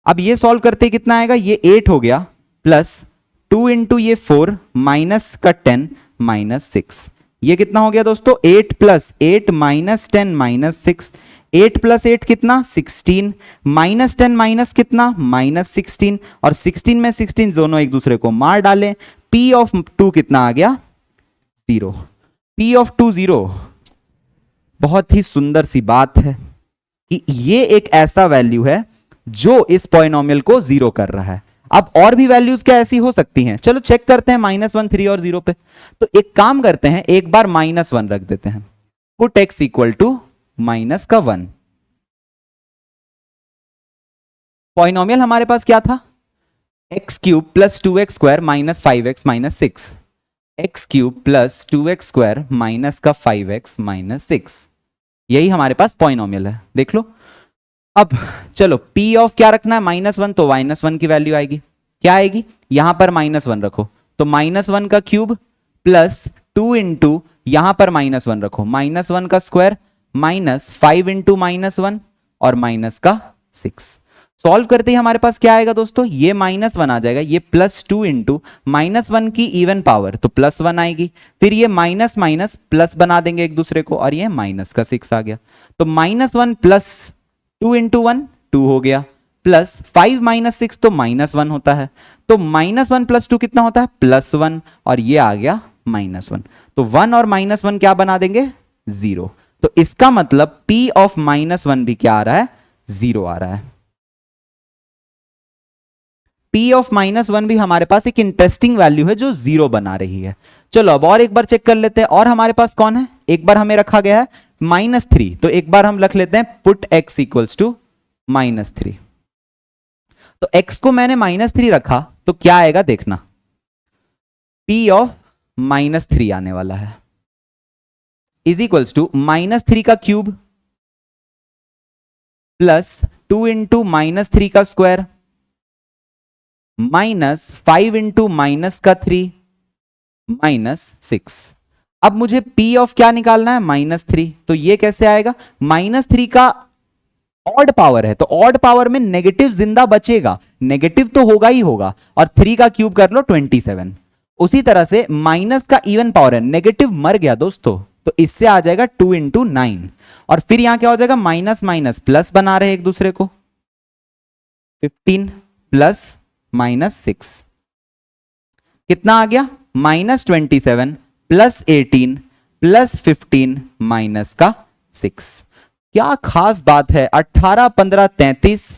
अब ये सॉल्व करते कितना आएगा, ये 8 हो गया प्लस 2 इंटू ये 4 माइनस का 10 माइनस 6। ये कितना हो गया दोस्तों, 8 प्लस 8 माइनस 10 माइनस 6। 8 प्लस 8 कितना, 16 माइनस 10 माइनस कितना, माइनस 16, और 16 में 16 दोनों एक दूसरे को मार डालें। P ऑफ 2 कितना आ गया, 0। P of 2 0। बहुत ही सुंदर सी बात है कि ये एक ऐसा वैल्यू है जो इस पॉलिनोमियल को 0 कर रहा है। अब और भी वैल्यूज क्या ऐसी हो सकती हैं, चलो चेक करते हैं -1, 3 और 0 पे। तो एक काम करते हैं, एक बार -1 रख देते हैं, put x equal to minus का 1। पॉलिनोमियल हमारे पास क्या था, x cube plus 2x square minus 5x minus 6। X cube plus 2x square minus का 5x माइनस 6, यही हमारे पास पॉलिनोमियल है, देख लो। अब चलो P ऑफ क्या रखना है, -1, तो -1 की वैल्यू आएगी, क्या आएगी, यहां पर -1 रखो तो -1 का क्यूब प्लस 2 इंटू यहां पर -1 रखो, -1 का स्क्वायर माइनस 5 इंटू -1 और माइनस का 6। सॉल्व करते ही हमारे पास क्या आएगा दोस्तों, ये -1 आ जाएगा, ये +2 इंटू -1 की इवन पावर तो +1 आएगी, फिर ये माइनस माइनस प्लस बना देंगे एक दूसरे को, और ये माइनस का 6 आ गया। तो -1 प्लस 2 इंटू 1 2 हो गया, प्लस 5 माइनस 6 तो -1 होता है, तो -1 प्लस 2 कितना होता है, +1, और ये आ गया -1। तो 1 और -1 क्या बना देंगे, 0। तो इसका मतलब P ऑफ -1 भी क्या आ रहा है, 0 आ रहा है। P ऑफ -1 भी हमारे पास एक इंटरेस्टिंग वैल्यू है जो 0 बना रही है। चलो अब और एक बार चेक कर लेते हैं, और हमारे पास कौन है, एक बार हमें रखा गया है -3, तो एक बार हम रख लेते हैं पुट x इक्वल्स टू -3। तो x को मैंने -3 रखा तो क्या आएगा देखना, P ऑफ -3 आने वाला है, इज इक्वल्स टू -3 का क्यूब प्लस 2 इंटू -3 का स्क्वायर माइनस 5 इंटू माइनस का 3 माइनस 6। अब मुझे P ऑफ क्या निकालना है, -3, तो ये कैसे आएगा, -3 का ऑड पावर है तो ऑड पावर में नेगेटिव जिंदा बचेगा, नेगेटिव तो होगा ही होगा, और 3 का क्यूब कर लो 27। उसी तरह से माइनस का इवन पावर है, नेगेटिव मर गया दोस्तों, तो इससे आ जाएगा 2 इंटू 9, और फिर यहां क्या हो जाएगा, माइनस माइनस प्लस बना रहे एक दूसरे को, 15 प्लस -6 कितना आ गया, -27 प्लस 18 प्लस 15 माइनस का 6। क्या खास बात है, 18 15 33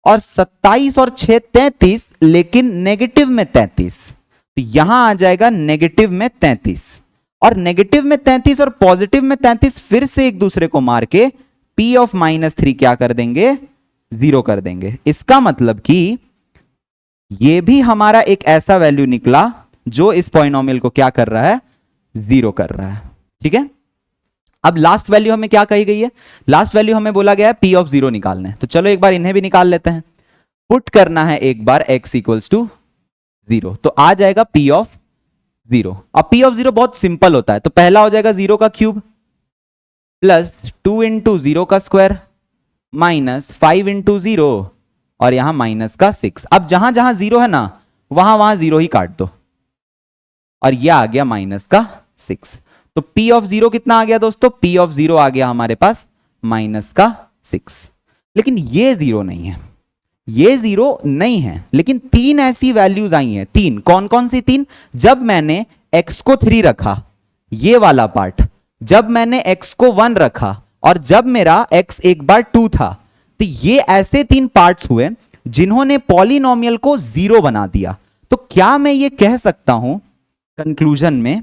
और 27 और 6 33, लेकिन नेगेटिव में 33, तो यहां आ जाएगा नेगेटिव में 33, और नेगेटिव में 33 और पॉजिटिव में 33 फिर से एक दूसरे को मार के P ऑफ -3 क्या कर देंगे, 0 कर देंगे। इसका मतलब कि ये भी हमारा एक ऐसा वैल्यू निकला जो इस पॉलिनोमियल को क्या कर रहा है, 0 कर रहा है, ठीक है। अब लास्ट वैल्यू हमें क्या कही गई है, लास्ट वैल्यू हमें बोला गया है P ऑफ 0 निकालना है, तो चलो एक बार इन्हें भी निकाल लेते हैं। पुट करना है एक बार x इक्वल्स टू 0, तो आ जाएगा P ऑफ 0। अब P ऑफ 0 बहुत सिंपल होता है, तो पहला हो जाएगा 0 का क्यूब प्लस 2 इंटू 0 का स्क्वायर माइनस 5 इंटू 0 और यहां माइनस का 6। अब जहां जहां 0 है ना, वहां वहां 0 ही काट दो, और यह आ गया माइनस का 6। तो P ऑफ 0 कितना आ गया दोस्तों, P ऑफ 0 आ गया हमारे पास माइनस का 6। लेकिन ये 0 नहीं है, ये 0 नहीं है, लेकिन 3 ऐसी वैल्यूज आई हैं, 3, कौन कौन सी 3, जब मैंने x को 3 रखा, ये वाला पार्ट, जब मैंने x को 1 रखा, और जब मेरा x एक बार 2 था, तो ये ऐसे 3 पार्ट्स हुए जिन्होंने पॉलिनोमियल को 0 बना दिया। तो क्या मैं ये कह सकता हूं कंक्लूजन में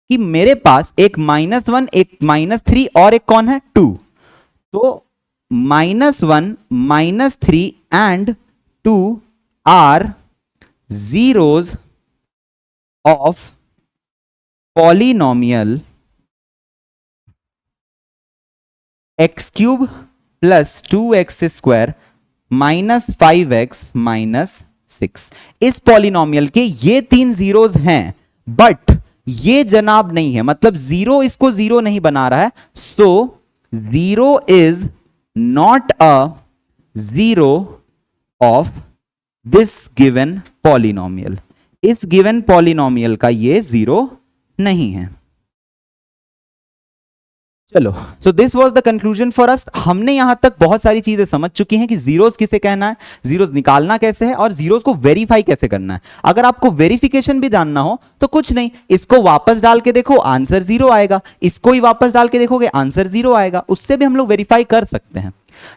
कि मेरे पास एक -1, एक -3 और एक कौन है, 2, तो -1 -3 and 2 are zeros of polynomial x cube plus 2x² minus 5x minus 6। इस पॉलिनॉमियल के ये 3 जीरोस हैं, बट ये जनाब नहीं है, मतलब जीरो इसको जीरो नहीं बना रहा है। So zero is not a zero of this given polynomial. इस गिवन पॉलिनॉमियल का ये जीरो नहीं है। चलो, so this was the conclusion for us. हमने यहां तक बहुत सारी चीजें समझ चुकी हैं कि जीरोस किसे कहना है, जीरोस निकालना कैसे है, और जीरोस को वेरीफाई कैसे करना है। अगर आपको वेरिफिकेशन भी जानना हो तो कुछ नहीं, इसको वापस डाल के देखो, आंसर जीरो आएगा। इसको ही वापस डाल के देखोगे, आंसर जीरो आएगा। उससे भी हम लोग वेरीफाई कर सकते हैं।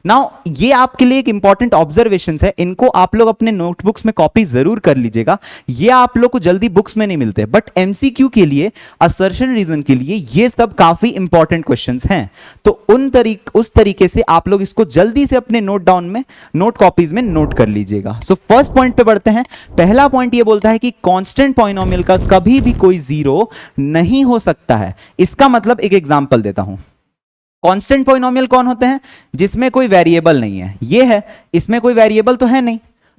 नाउ ये आपके लिए एक इंपॉर्टेंट ऑब्जर्वेशन है, इनको आप लोग अपने नोटबुक्स में कॉपी जरूर कर लीजिएगा। ये आप लोग को जल्दी बुक्स में नहीं मिलते, बट एमसीक्यू के लिए, असर्शन रीजन के लिए ये सब काफी इंपॉर्टेंट क्वेश्चंस हैं। तो उस तरीके से आप लोग इसको जल्दी से अपने नोट डाउन में, नोट कॉपीज में नोट कर लीजिएगा। सो फर्स्ट पॉइंट पे बढ़ते हैं। पहला पॉइंट ये बोलता है कि कांस्टेंट पॉलिनोमियल का कभी भी कोई जीरो नहीं हो सकता है। इसका मतलब एक एग्जांपल देता हूं। कांस्टेंट पॉलिनोमियल कौन होते हैं? जिसमें कोई वेरिएबल नहीं है। ये है, इसमें कोई वेरिएबल तो है नहीं।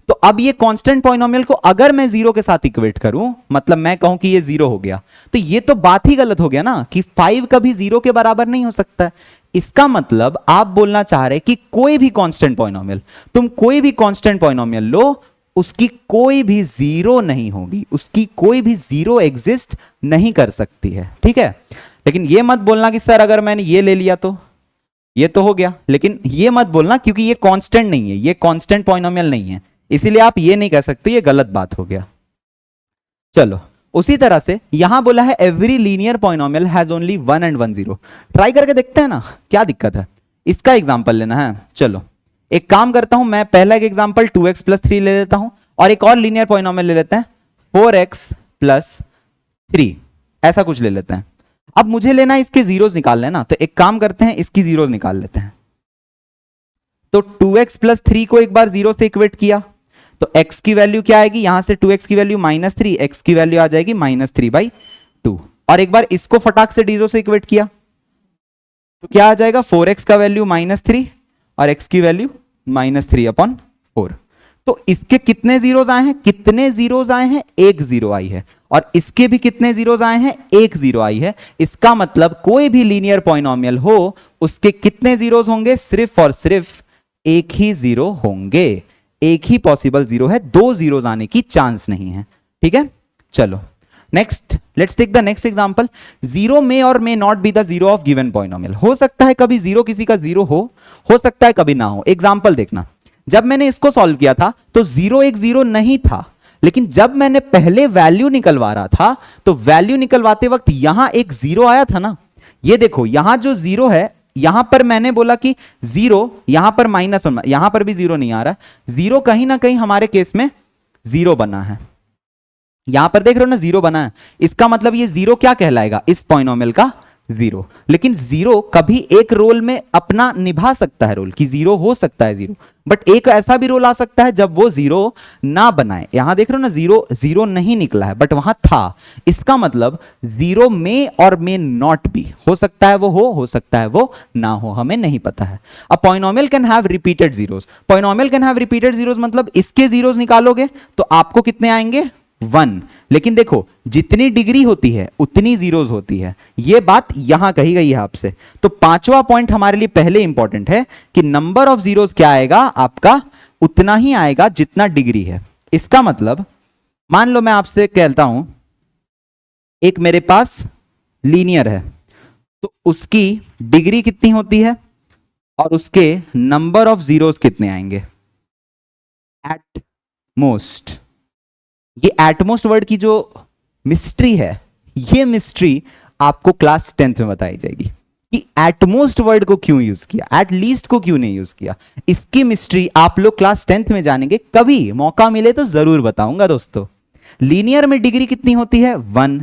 तो अब ये कांस्टेंट पॉलिनोमियल को अगर मैं जीरो के साथ इक्वेट करूं, मतलब मैं कहूं कि ये जीरो हो गया, तो ये तो बात ही गलत हो गया ना, कि 5 कभी जीरो के बराबर नहीं हो सकता है। इसका मतलब आप बोलना चाह रहे कि कोई भी कांस्टेंट पॉलिनोमियल, तुम कोई भी कांस्टेंट पॉलिनोमियल लो, उसकी कोई भी जीरो नहीं होगी, उसकी कोई भी जीरो एग्जिस्ट नहीं कर सकती है। ठीक है, लेकिन ये मत बोलना कि सर अगर मैंने ये ले लिया तो ये तो हो गया, लेकिन ये मत बोलना क्योंकि ये कांस्टेंट नहीं है, ये कांस्टेंट पॉलिनोमियल नहीं है, इसीलिए आप ये नहीं कह सकते, ये गलत बात हो गया। चलो, उसी तरह से यहां बोला है every linear polynomial has only 1 and 1 0। Try करके देखते हैं ना, क्या दिक्कत है। इसका एग्जांपल लेना है। चलो एक काम करता हूं, मैं पहला एक एग्जांपल 2x + 3 ले लेता हूं, और एक और लीनियर पॉलिनोमियल ले लेते हैं 4x + 3, ऐसा कुछ ले लेते हैं। अब मुझे लेना है इसके जीरोस निकाल लेना, तो एक काम करते हैं, इसकी जीरोस निकाल लेते हैं। तो 2x + 3 को एक बार जीरो से इक्वेट किया, तो x की वैल्यू क्या आएगी, यहां से 2x की वैल्यू -3, x की वैल्यू आ जाएगी -3/2। और एक बार इसको फटाक से जीरो से इक्वेट किया, तो क्या आ जाएगा, 4x का वैल्यू -3 और x की वैल्यू -3/4। तो इसके कितने जीरोस आए हैं, कितने जीरोस आए हैं, एक जीरो आई है। और इसके भी कितने जीरोस आए हैं, एक जीरो आई है। इसका मतलब कोई भी लीनियर पॉलिनोमियल हो, उसके कितने जीरोस होंगे, सिर्फ और सिर्फ एक ही जीरो होंगे। एक ही पॉसिबल जीरो है, दो जीरोस आने की चांस नहीं है। ठीक है, चलो next, let's take the next example. Zero may or may not be the zero of given polynomial. हो सकता है कभी जीरो किसी का जीरो हो सकता है कभी ना हो। एग्जांपल देखना, जब मैंने इसको सॉल्व किया था तो जीरो एक जीरो नहीं था, लेकिन जब मैंने पहले वैल्यू निकलवा रहा था तो वैल्यू निकलवाते वक्त यहां एक जीरो आया था ना। ये देखो, यहां जो जीरो है, यहां पर मैंने बोला कि जीरो, यहां पर -1, यहां पर भी जीरो नहीं आ रहा। जीरो कहीं ना कहीं हमारे केस में जीरो बना है। यहां पर देख रहे हो ना, जीरो बना है। इसका मतलब ये जीरो क्या कहलाएगा, इस पॉलिनोमियल का जीरो। लेकिन जीरो कभी एक रोल में अपना निभा सकता है रोल, कि जीरो हो सकता है जीरो, बट एक ऐसा भी रोल आ सकता है जब वो जीरो ना बनाए। यहां देख रहे हो ना, जीरो जीरो नहीं निकला है, बट वहां था। इसका मतलब जीरो में और में नॉट भी हो सकता है, वो हो सकता है वो ना हो, हमें नहीं पता है। A polynomial can have repeated zeros. Polynomial can have repeated zeros मतलब इसके जीरोस निकालोगे तो आपको कितने आएंगे, 1। लेकिन देखो, जितनी डिग्री होती है उतनी जीरोस होती है, यह बात यहां कही गई है आपसे। तो पांचवा पॉइंट हमारे लिए पहले इंपॉर्टेंट है कि नंबर ऑफ जीरोस क्या आएगा, आपका उतना ही आएगा जितना डिग्री है। इसका मतलब मान लो मैं आपसे कहता हूं, एक मेरे पास लीनियर है, तो उसकी डिग्री कितनी होती है और उसके नंबर ऑफ जीरोस कितने आएंगे, एट मोस्ट। ये एटमोस्ट वर्ड की जो मिस्ट्री है, ये मिस्ट्री आपको क्लास 10th में बताई जाएगी कि एटमोस्ट वर्ड को क्यों यूज किया, एट लीस्ट को क्यों नहीं यूज किया। इसकी मिस्ट्री आप लोग क्लास 10th में जानेंगे। कभी मौका मिले तो जरूर बताऊंगा दोस्तों। लीनियर में डिग्री कितनी होती है, 1,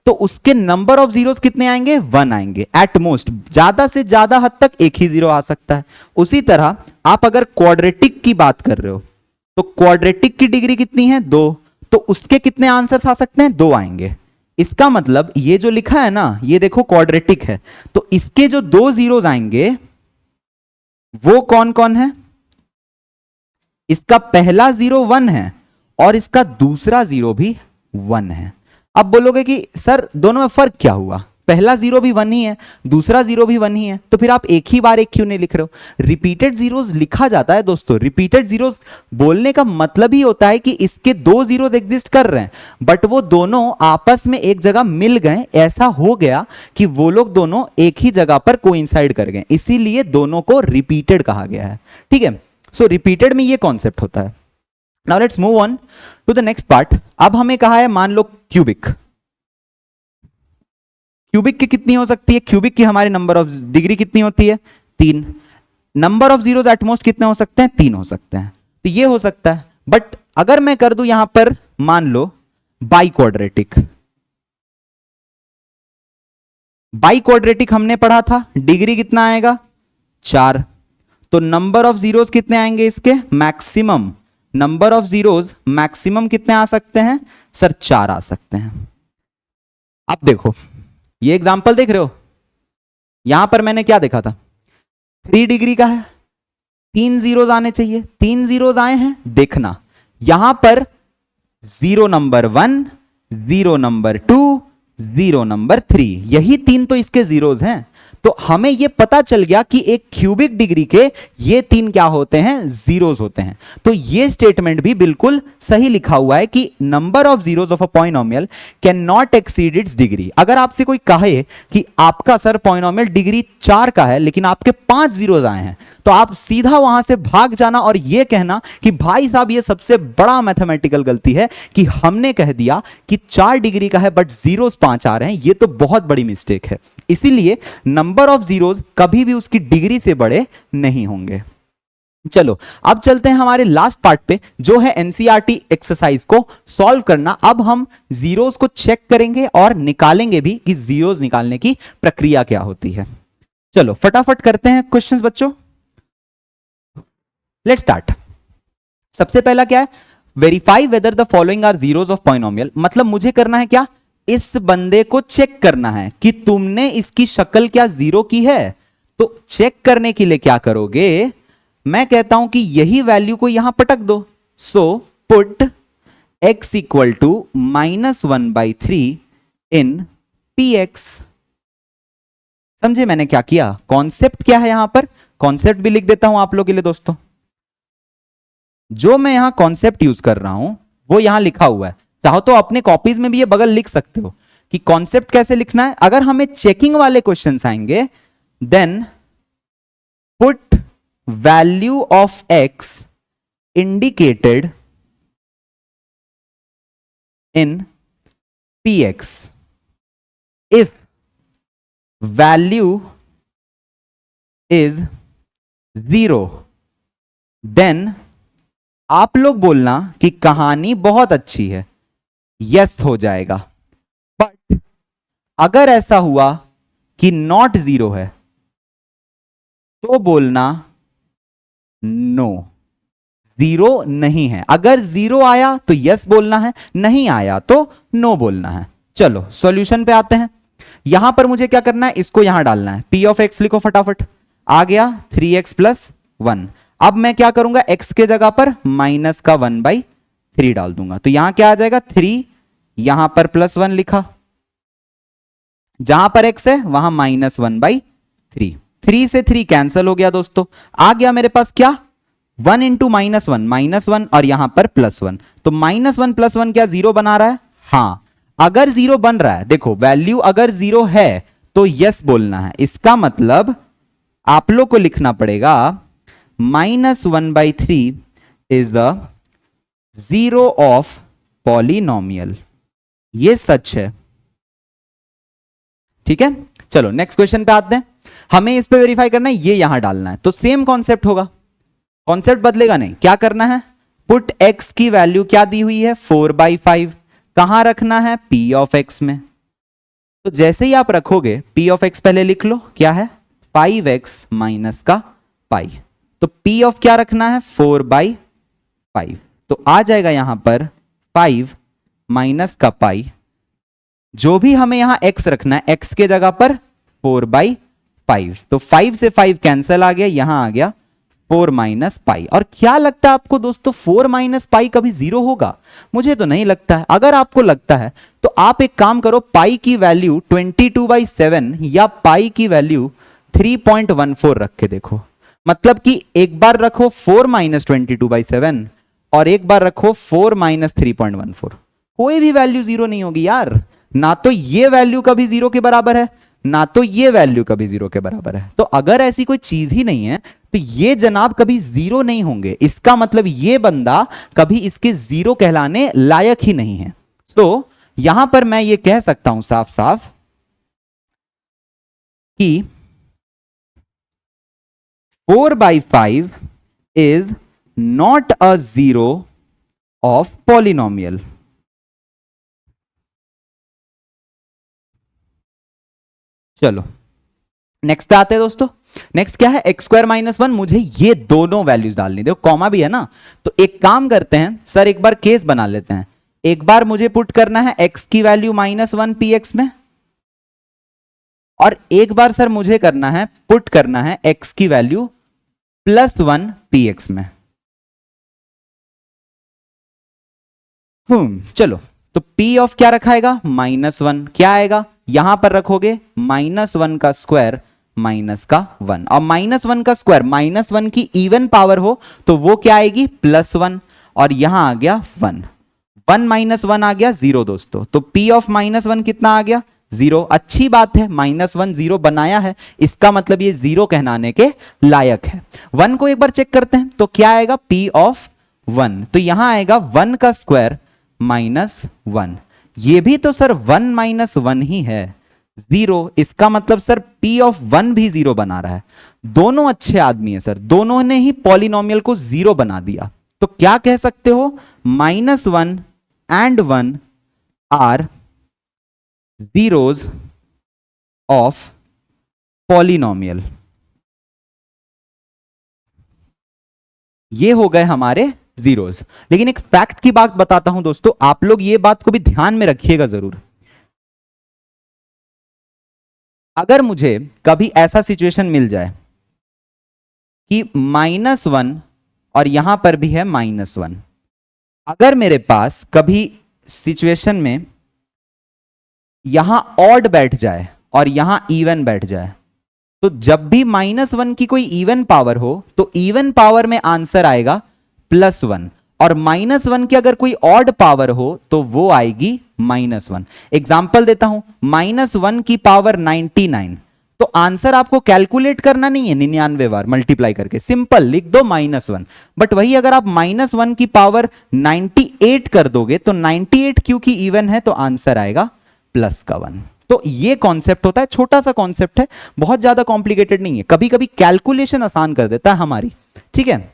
तो उसके नंबर ऑफ जीरोस कितने आएंगे, 1 आएंगे एटमोस्ट। ज्यादा से ज्यादा हद तक एक ही जीरो आ सकता है। उसी तरह आप अगर क्वाड्रेटिक की बात कर रहे हो तो क्वाड्रेटिक की डिग्री कितनी है, 2, तो उसके कितने आंसर्स आ सकते हैं, 2 आएंगे। इसका मतलब ये जो लिखा है ना, ये देखो क्वाड्रेटिक है, तो इसके जो 2 जीरोस आएंगे वो कौन कौन है? इसका पहला 0 1 है और इसका दूसरा 0 भी 1 है। अब बोलोगे कि सर दोनों में फर्क क्या हुआ? पहला 0 भी 1 ही है, दूसरा 0 भी 1 ही है, तो फिर आप एक ही बार एक क्यों नहीं लिख रहे हो? रिपीटेड जीरोस लिखा जाता है दोस्तों। रिपीटेड जीरोस बोलने का मतलब ही होता है कि इसके दो जीरोस एग्जिस्ट कर रहे हैं, बट वो दोनों आपस में एक जगह मिल गए। ऐसा हो गया कि वो लोग दोनों एक ही जगह पर कोइंसाइड कर गए, इसीलिए दोनों को रिपीटेड कहा गया है। ठीक है, सो रिपीटेड में ये कॉन्सेप्ट होता है। Now let's move on to the next part. अब हमें कहा है मान लो क्यूबिक। क्यूबिक की कितनी हो सकती है? क्यूबिक की हमारे नंबर ऑफ डिग्री कितनी होती है? 3। Number of zeros at most कितने हो सकते हैं? 3 हो सकते हैं। तो ये हो सकता है, बट अगर मैं कर दूं यहां पर मान लो बाई क्वाड्रेटिक। बाई क्वाड्रेटिक हमने पढ़ा था, डिग्री कितना आएगा? 4। तो नंबर ऑफ जीरोस कितने आएंगे इसके? Maximum number of zeros maximum कितने आ सकते हैं सर? 4 आ सकते हैं। अब देखो ये एग्जांपल देख रहे हो, यहां पर मैंने क्या देखा था? 3 डिग्री का है, 3 जीरोस आने चाहिए, 3 जीरोस आए हैं। देखना यहां पर 0 नंबर 1, 0 नंबर 2, 0 नंबर 3, यही 3 तो इसके जीरोस हैं। तो हमें यह पता चल गया कि एक क्यूबिक डिग्री के ये 3 क्या होते हैं? जीरोस होते हैं। तो ये स्टेटमेंट भी बिल्कुल सही लिखा हुआ है कि number of zeros of a polynomial can not exceed it's degree. अगर आपसे कोई कहे कि आपका सर पॉलिनोमियल डिग्री 4 का है लेकिन आपके 5 जीरोस आए हैं, तो आप सीधा वहां से भाग जाना और यह कहना कि भाई साहब ये सबसे बड़ा मैथमेटिकल गलती है कि हमने कह दिया कि 4 डिग्री का है बट जीरोस 5 आ रहे हैं। ये तो बहुत बड़ी मिस्टेक है। इसीलिए नंबर ऑफ जीरोस कभी भी उसकी डिग्री से बड़े नहीं होंगे। चलो अब चलते हैं हमारे लास्ट पार्ट पे, जो है एनसीईआरटी एक्सरसाइज को सॉल्व करना। अब हम जीरोस को चेक करेंगे और निकालेंगे भी कि जीरोस निकालने की प्रक्रिया क्या होती है। चलो फटाफट करते हैं क्वेश्चंस बच्चों। Let's start. सबसे पहला क्या है? Verify whether the following are zeros of polynomial. मतलब मुझे करना है क्या? इस बंदे को चेक करना है कि तुमने इसकी शक्ल क्या जीरो की है। तो चेक करने के लिए क्या करोगे? मैं कहता हूं कि यही वैल्यू को यहां पटक दो। So put x equal to -1/3 in px। समझे मैंने क्या किया? कॉन्सेप्ट क्या है यहां पर? कॉन्सेप्ट भी लिख देता हूं आप लोग के लिए दोस्तों। जो मैं यहां कॉन्सेप्ट यूज कर रहा हूं वो यहां लिखा हुआ है। चाहो तो अपने कॉपीज में भी ये बगल लिख सकते हो कि कॉन्सेप्ट कैसे लिखना है। अगर हमें चेकिंग वाले क्वेश्चंस आएंगे then put value of x indicated in px if value is 0 then आप लोग बोलना कि कहानी बहुत अच्छी है, यस हो जाएगा। बट अगर ऐसा हुआ कि नॉट 0 है तो बोलना नो, 0 नहीं है। अगर 0 आया तो यस बोलना है, नहीं आया तो नो बोलना है। चलो सॉल्यूशन पे आते हैं। यहां पर मुझे क्या करना है? इसको यहां डालना है। p ऑफ x लिखो फटाफट। आ गया 3x + 1। अब मैं क्या करूंगा? x के जगह पर माइनस का 1/3 डाल दूंगा। तो यहां क्या आ जाएगा? 3, यहां पर +1 लिखा, जहां पर x है वहां -1/3। 3 से 3 कैंसिल हो गया दोस्तों। आ गया मेरे पास क्या? 1 इंटू -1 और यहां पर +1। तो -1 + 1 क्या 0 बना रहा है? हां, अगर 0 बन रहा है, देखो वैल्यू अगर 0 है तो यस बोलना है। इसका मतलब आप लोग को लिखना पड़ेगा -1/3 इज द 0 ऑफ पॉलिनोमियल। ये सच है। ठीक है, चलो नेक्स्ट क्वेश्चन पे आते हैं। हमें इस पे वेरीफाई करना है, ये यहां डालना है। तो सेम कॉन्सेप्ट होगा, कॉन्सेप्ट बदलेगा नहीं। क्या करना है? पुट x की वैल्यू क्या दी हुई है? 4/5। कहां रखना है? p ऑफ x में। तो जैसे ही आप रखोगे p ऑफ x पहले लिख लो, क्या है? 5x माइनस का पाई। तो p ऑफ क्या रखना है? 4/5। तो आ जाएगा यहां पर 5 माइनस का पाई। जो भी हमें यहां x रखना है, x के जगह पर 4/5। तो 5 से 5 कैंसिल आ गया, यहां आ गया 4 माइनस पाई। और क्या लगता है आपको दोस्तों, 4 माइनस पाई कभी जीरो होगा? मुझे तो नहीं लगता है। अगर आपको लगता है तो आप एक काम करो, पाई की वैल्यू 22/7 या पाई की वैल्यू 3.14 रख के देखो। मतलब कि एक बार रखो 4 माइनस 22/7 और एक बार रखो 4 माइनस 3.14, कोई भी वैल्यू जीरो नहीं होगी यार। ना तो ये वैल्यू कभी जीरो के बराबर है, ना तो ये वैल्यू कभी जीरो के बराबर है। तो अगर ऐसी कोई चीज ही नहीं है तो ये जनाब कभी जीरो नहीं होंगे। इसका मतलब ये बंदा कभी इसके जीरो कहलाने लायक ही नहीं है। तो यहां पर मैं ये कह सकता हूं साफ साफ कि 4/5 is not a zero of polynomial। चलो नेक्स्ट पे आते हैं दोस्तों। नेक्स्ट क्या है, एक्स स्क्वायर माइनस वन। मुझे ये दोनों वैल्यूज डालनी, देखो कॉमा भी है ना। तो एक काम करते हैं सर, एक बार केस बना लेते हैं। एक बार मुझे पुट करना है एक्स की वैल्यू -1 पी एक्स में, और एक बार सर मुझे करना है पुट करना है एक्स की वैल्यू +1 पी एक्स में। चलो तो P ऑफ क्या रखाएगा, -1। क्या आएगा, यहां पर रखोगे -1 का स्क्वायर -1, और -1 का स्क्वायर -1 की इवन पावर हो तो वो क्या आएगी, +1, और यहां आ गया 1, 1 - 1 आ गया 0 दोस्तों। तो P ऑफ -1 कितना आ गया, 0। अच्छी बात है, -1 0 बनाया है, इसका मतलब ये 0 कहलाने के लायक है। 1 को एक बार चेक करते हैं तो क्या आएगा, P ऑफ 1, तो यहां आएगा 1 का स्क्वायर -1। ये भी तो सर 1 - 1 ही है, 0। इसका मतलब सर P ऑफ 1 भी 0 बना रहा है। दोनों अच्छे आदमी है सर, दोनों ने ही पॉलिनोमियल को 0 बना दिया। तो क्या कह सकते हो, -1 and 1 are zeros of polynomial। ये हो गए हमारे जीरोस। लेकिन एक फैक्ट की बात बताता हूं दोस्तों, आप लोग ये बात को भी ध्यान में रखिएगा जरूर। अगर मुझे कभी ऐसा सिचुएशन मिल जाए कि -1 और यहां पर भी है -1, अगर मेरे पास कभी सिचुएशन में यहां ऑड बैठ जाए और यहां इवन बैठ जाए, तो जब भी -1 की कोई इवन पावर हो तो इवन पावर में आंसर आएगा +1, और -1 की अगर कोई ऑड पावर हो तो वो आएगी -1। एग्जाम्पल देता हूं, -1 की पावर 99, तो आंसर आपको कैलकुलेट करना नहीं है 99 बार मल्टीप्लाई करके, सिंपल लिख दो -1। बट वही अगर आप -1 की पावर 98 कर दोगे तो 98 क्योंकि इवन है तो आंसर आएगा +1। तो ये कॉन्सेप्ट होता है, छोटा सा कॉन्सेप्ट है, बहुत ज्यादा कॉम्प्लिकेटेड नहीं है, कभी कभी कैलकुलेशन आसान कर देता है हमारी। ठीक है,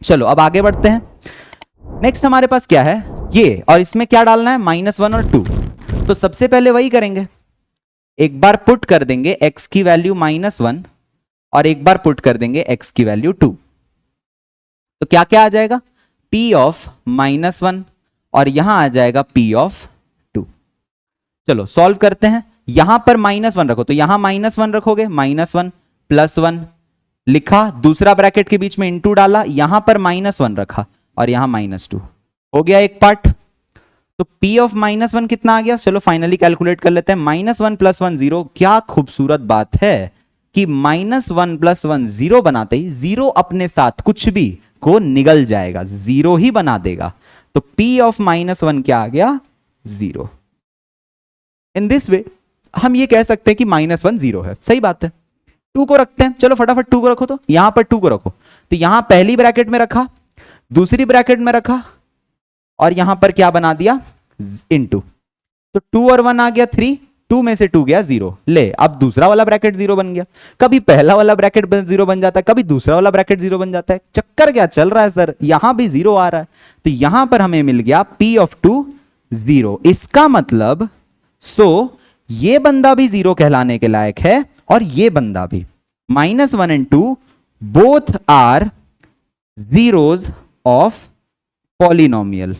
चलो अब आगे बढ़ते हैं। नेक्स्ट हमारे पास क्या है ये, और इसमें क्या डालना है, -1 और 2। तो सबसे पहले वही करेंगे, एक बार पुट कर देंगे x की वैल्यू -1 और एक बार पुट कर देंगे x की वैल्यू 2। तो क्या क्या आ जाएगा, P ऑफ -1 और यहां आ जाएगा P ऑफ 2। चलो सॉल्व करते हैं। यहां पर -1 रखो तो यहां -1 रखोगे, -1 +1 लिखा, दूसरा ब्रैकेट के बीच में इंटू डाला, यहां पर -1 रखा और यहां -2 हो गया एक पार्ट। तो P ऑफ -1 कितना आ गया, चलो फाइनली कैलकुलेट कर लेते हैं। -1 + 1 0। क्या खूबसूरत बात है कि -1 + 1 0 बनाते ही 0 अपने साथ कुछ भी को निगल जाएगा, 0 ही बना देगा। तो P ऑफ -1 क्या आ गया, 0। इन दिस वे हम ये कह सकते हैं कि -1 0 है, सही बात है। 2 को रखते हैं, चलो फटाफट 2 को रखो। तो यहां पर 2 को रखो, तो यहां पहली ब्रैकेट में रखा, दूसरी ब्रैकेट में रखा, और यहां पर क्या बना दिया, इनटू। तो 2 और 1 आ गया 3, 2 में से 2 गया 0। ले, अब दूसरा वाला ब्रैकेट 0 बन गया। कभी पहला वाला ब्रैकेट 0 बन जाता है, कभी दूसरा वाला ब्रैकेट 0 बन जाता है। चक्कर क्या चल रहा है सर, यहां भी 0 आ रहा है। तो यहां पर हमें मिल गया P ऑफ 2 0। इसका मतलब ये बंदा भी 0 कहलाने के लायक है और ये बंदा भी। -1 and 2 both are zeros of polynomial.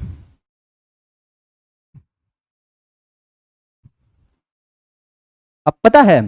अब पता है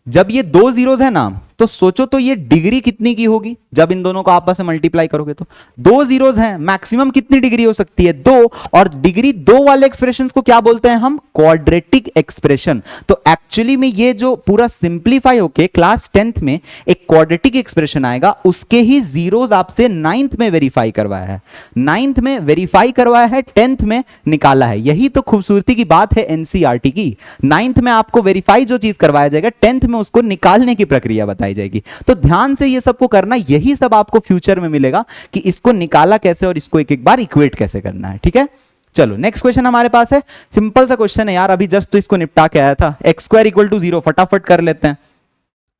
जब ये 2 जीरोस है ना तो सोचो तो ये डिग्री कितनी की होगी जब इन दोनों को आपस में मल्टीप्लाई करोगे तो। दो जीरोस हैं, मैक्सिमम कितनी डिग्री हो सकती है? दो। और डिग्री दो वाले एक्सप्रेशन को क्या बोलते हैं हम? Quadratic expression. तो एक्चुअली में ये जो पूरा सिंप्लीफाई होके क्लास 10th में एक क्वाड्रेटिक एक्सप्रेशन आएगा, उसके ही जीरोस आपसे 9th में वेरीफाई करवाया है, 9th में वेरीफाई करवाया है, 10th में निकाला है। यही तो खूबसूरती की बात है एनसीईआरटी की। 9th में आपको वेरीफाई जो चीज करवाया जाएगा, 10th में उसको निकालने की प्रक्रिया बताई जाएगी। तो ध्यान से ये सबको करना, यही सब आपको फ्यूचर में मिलेगा कि इसको निकाला कैसे और इसको एक एक बार इक्वेट कैसे करना है। ठीक है, चलो नेक्स्ट क्वेश्चन हमारे पास है। सिंपल सा क्वेश्चन है यार, अभी जस्ट तो इसको निपटा के आया था। एक्स स्क्वायर इक्वल टू 0, फटाफट कर लेते हैं।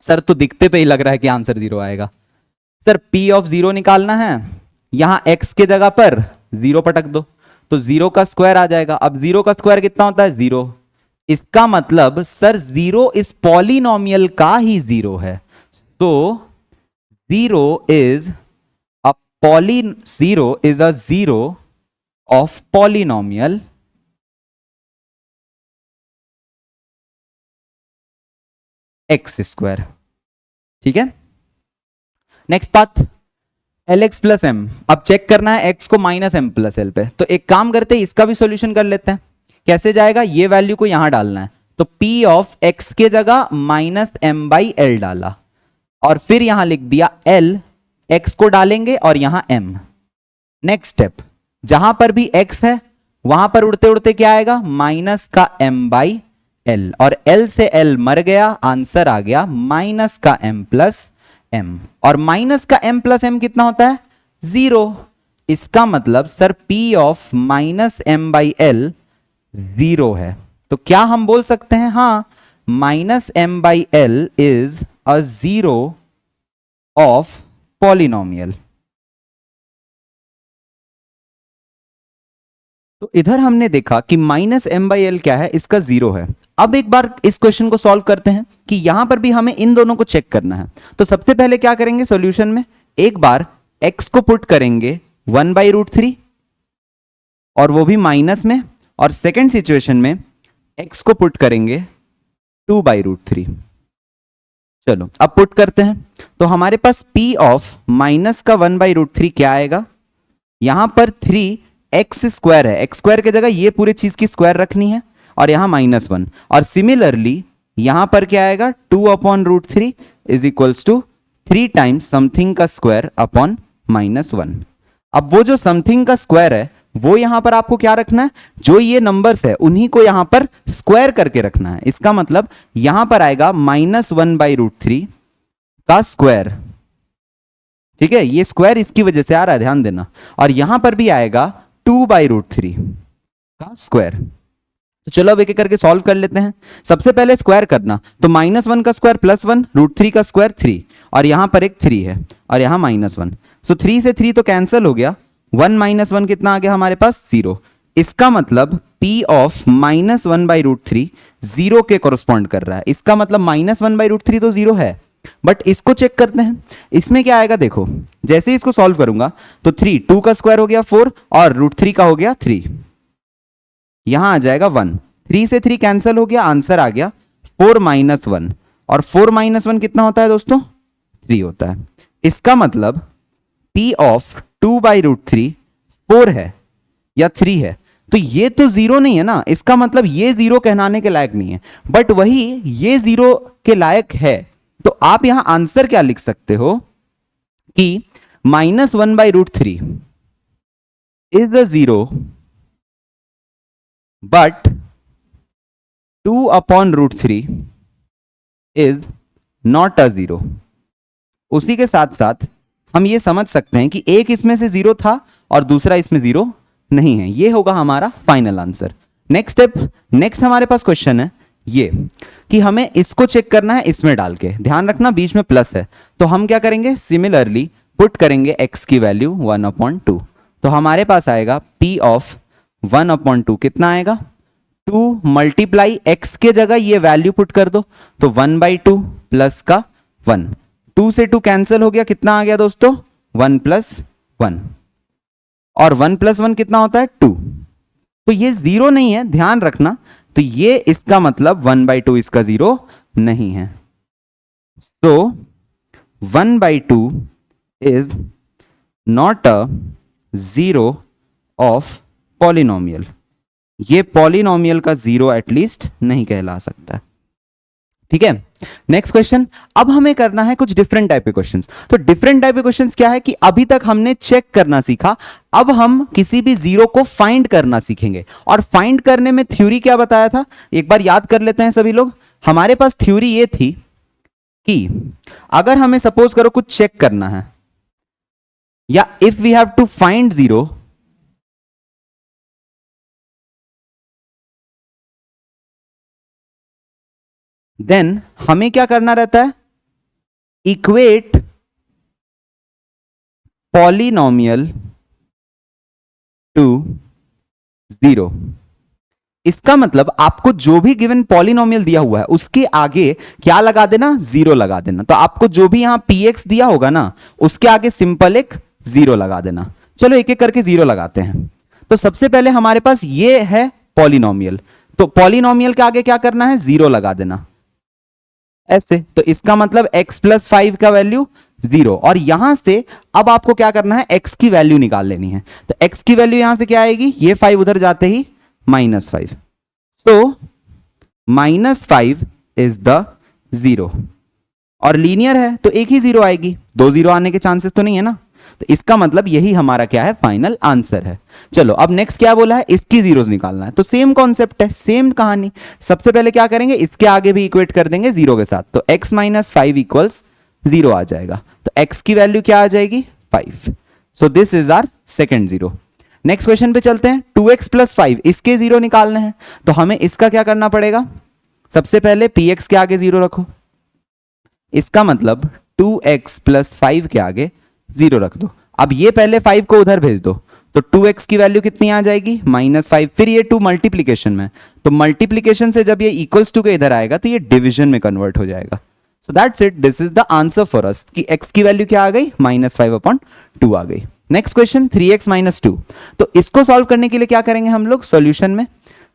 सर तो दिखते पे ही लग रहा है कि आंसर 0 आएगा। सर P ऑफ 0 निकालना है, यहां x के जगह पर 0 पटक दो तो 0 का स्क्वायर आ जाएगा। अब 0 का स्क्वायर कितना होता है? 0। इसका मतलब सर 0 इस पॉलिनोमियल का ही 0 है। तो 0 is a 0 of polynomial x square. ठीक है, next part Lx plus m. अब चेक करना है x को माइनस एम प्लस एल पे, तो एक काम करते हैं इसका भी सॉल्यूशन कर लेते हैं। कैसे जाएगा? ये वैल्यू को यहां डालना है, तो P ऑफ x के जगह माइनस एम बाई एल डाला और फिर यहां लिख दिया L, x को डालेंगे और यहां m। नेक्स्ट स्टेप, जहां पर भी x है वहां पर उड़ते उड़ते क्या आएगा? माइनस का m बाई एल, और L से L मर गया, आंसर आ गया माइनस का m प्लस m। और माइनस का m प्लस m कितना होता है? 0। इसका मतलब sir P of minus m by L 0 है। तो क्या हम बोल सकते हैं? हाँ, minus m by L is a 0 of polynomial. तो इधर हमने देखा कि माइनस एम बाई एल क्या है? इसका 0 है। अब एक बार इस क्वेश्चन को सॉल्व करते हैं कि यहां पर भी हमें इन दोनों को चेक करना है। तो सबसे पहले क्या करेंगे सॉल्यूशन में? एक बार x को पुट करेंगे 1/√3 और वो भी माइनस में, और सेकेंड सिचुएशन में x को पुट करेंगे 2/√3। चलो अब पुट करते हैं, तो हमारे पास P ऑफ माइनस का 1/√3 क्या आएगा? यहां पर 3 एक्स स्क्वायर है, एक्स स्क्वायर की जगह ये पूरी चीज की स्क्वायर रखनी है और यहां -1। और सिमिलरली यहां पर क्या आएगा? 2/√3 is equals to 3 times something का स्क्वायर अपॉन -1। अब वो जो समथिंग का स्क्वायर है वो यहां पर आपको क्या रखना है? जो ये नंबर्स है उन्हीं को यहां पर स्क्वायर करके रखना है। इसका मतलब यहां पर आएगा -1/√3 का स्क्वायर। ठीक है, ये स्क्वायर इसकी वजह से आ रहा है, ध्यान देना। और यहां पर भी आएगा 2/√3 का स्क्वायर। तो चलो अब एक एक करके सॉल्व कर लेते हैं। सबसे पहले स्क्वायर करना, तो -1 का स्क्वायर +1, √3 का स्क्वायर 3, और यहां पर एक 3 है और यहां -1। सो 3 से 3 तो कैंसिल हो गया, 1 - 1 कितना आ गया हमारे पास? 0। इसका मतलब P ऑफ -1/√3 0 के कोरस्पॉन्ड कर रहा है। इसका मतलब -1/√3 तो 0 है, बट इसको चेक करते हैं। इसमें क्या आएगा? देखो, जैसे ही इसको सॉल्व करूंगा तो 3, 2 का स्क्वायर हो गया 4 और √3 का हो गया 3, यहां आ जाएगा 1। 3 से 3 कैंसिल हो गया, आंसर आ गया 4 - 1, और 4 - 1 कितना होता है दोस्तों? 3 होता है। इसका मतलब P ऑफ 2/√3 4 है या 3 है, तो ये तो 0 नहीं है ना। इसका मतलब ये 0 कहलाने के लायक नहीं है, बट वही ये 0 के लायक है। तो आप यहां आंसर क्या लिख सकते हो कि -1/√3 is a 0 but 2/√3 is not a 0। उसी के साथ साथ हम ये समझ सकते हैं कि एक इसमें से 0 था और दूसरा इसमें 0 नहीं है। ये होगा हमारा final answer. Next step, next हमारे पास क्वेश्चन है ये कि हमें इसको चेक करना है इसमें डाल के। ध्यान रखना बीच में प्लस है, तो हम क्या करेंगे? सिमिलरली पुट करेंगे x की वैल्यू 1/2। तो हमारे पास आएगा P ऑफ 1/2 कितना आएगा? 2 मल्टीप्लाई x के जगह ये वैल्यू पुट कर दो, तो 1/2 प्लस का 1, 2 से 2 कैंसिल हो गया, कितना आ गया दोस्तों? 1 + 1, और 1 + 1 कितना होता है? 2। तो ये 0 नहीं है, ध्यान रखना। तो ये इसका मतलब 1/2 इसका 0 नहीं है। तो 1/2 is not a zero of polynomial. ये पॉलिनोमियल का जीरो एटलीस्ट नहीं कहला सकता। ठीक है, नेक्स्ट क्वेश्चन। अब हमें करना है कुछ डिफरेंट टाइप के क्वेश्चंस। तो डिफरेंट टाइप के क्वेश्चंस क्या है कि अभी तक हमने चेक करना सीखा, अब हम किसी भी जीरो को फाइंड करना सीखेंगे। और फाइंड करने में थ्योरी क्या बताया था, एक बार याद कर लेते हैं सभी लोग। हमारे पास थ्योरी ये थी कि अगर हमें सपोज करो कुछ चेक करना है, या if we have to find zero, then हमें क्या करना रहता है, इक्वेट पॉलिनोमियल टू जीरो। इसका मतलब आपको जो भी गिवन पॉलिनोमियल दिया हुआ है उसके आगे क्या लगा देना, जीरो लगा देना। तो आपको जो भी यहां px दिया होगा ना, उसके आगे सिंपल एक जीरो लगा देना। चलो एक एक करके जीरो लगाते हैं। तो सबसे पहले हमारे पास ये है पॉलिनोमियल, तो पॉलिनोमियल के आगे क्या करना है, जीरो लगा देना ऐसे। तो इसका मतलब x प्लस 5 का वैल्यू जीरो। और यहां से अब आपको क्या करना है, x की वैल्यू निकाल लेनी है। तो x की वैल्यू यहां से क्या आएगी, ये 5 उधर जाते ही -5। तो -5 इज द जीरो। और लीनियर है तो एक ही जीरो आएगी, दो जीरो आने के चांसेस तो नहीं है ना। तो इसका मतलब यही हमारा क्या है, फाइनल आंसर है। चलो अब नेक्स्ट क्या बोला है, इसकी जीरोस निकालना है। तो सेम कॉन्सेप्ट है, सेम कहानी। सबसे पहले क्या करेंगे, इसके आगे भी इक्वेट कर देंगे जीरो के साथ। तो x - 5 इक्वल्स जीरो आ जाएगा। तो x की वैल्यू क्या आ जाएगी, 5। So this is our second zero. Next question पे चलते हैं। 2x + 5 इसके जीरो निकालने हैं। तो हमें इसका क्या करना पड़ेगा, सबसे पहले px के आगे जीरो रखो। इसका मतलब 2x + 5 के आगे जीरो रख दो। अब ये पहले 5 को उधर भेज दो, तो 2x की वैल्यू कितनी आ जाएगी, -5। फिर ये 2 मल्टीप्लीकेशन में, तो मल्टीप्लीकेशन से जब ये इक्वल्स टू के इधर आएगा तो ये डिवीजन में कन्वर्ट हो जाएगा। सो that's it, this is the answer for us कि x की वैल्यू क्या आ गई, -5/2 आ गई। Next question 3x - 2। तो इसको सॉल्व करने के लिए क्या करेंगे हम लोग सॉल्यूशन में,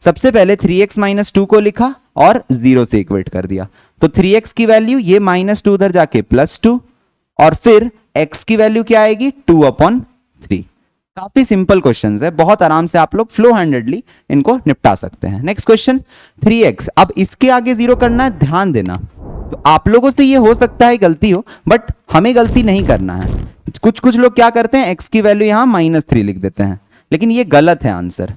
सबसे पहले 3x - 2 को लिखा और जीरो से इक्वेट कर दिया। तो 3x की वैल्यू ये -2 उधर जाके +2, और फिर x की वैल्यू क्या आएगी, 2/3। काफी सिंपल क्वेश्चंस है, बहुत आराम से आप लोग फ्लो हैंडेडली इनको निपटा सकते हैं। Next question 3x। अब इसके आगे जीरो करना है, ध्यान देना। तो आप लोगों से ये हो सकता है गलती हो, बट हमें गलती नहीं करना है। कुछ कुछ लोग क्या करते हैं, x की वैल्यू यहां -3 लिख देते हैं, लेकिन ये गलत है आंसर।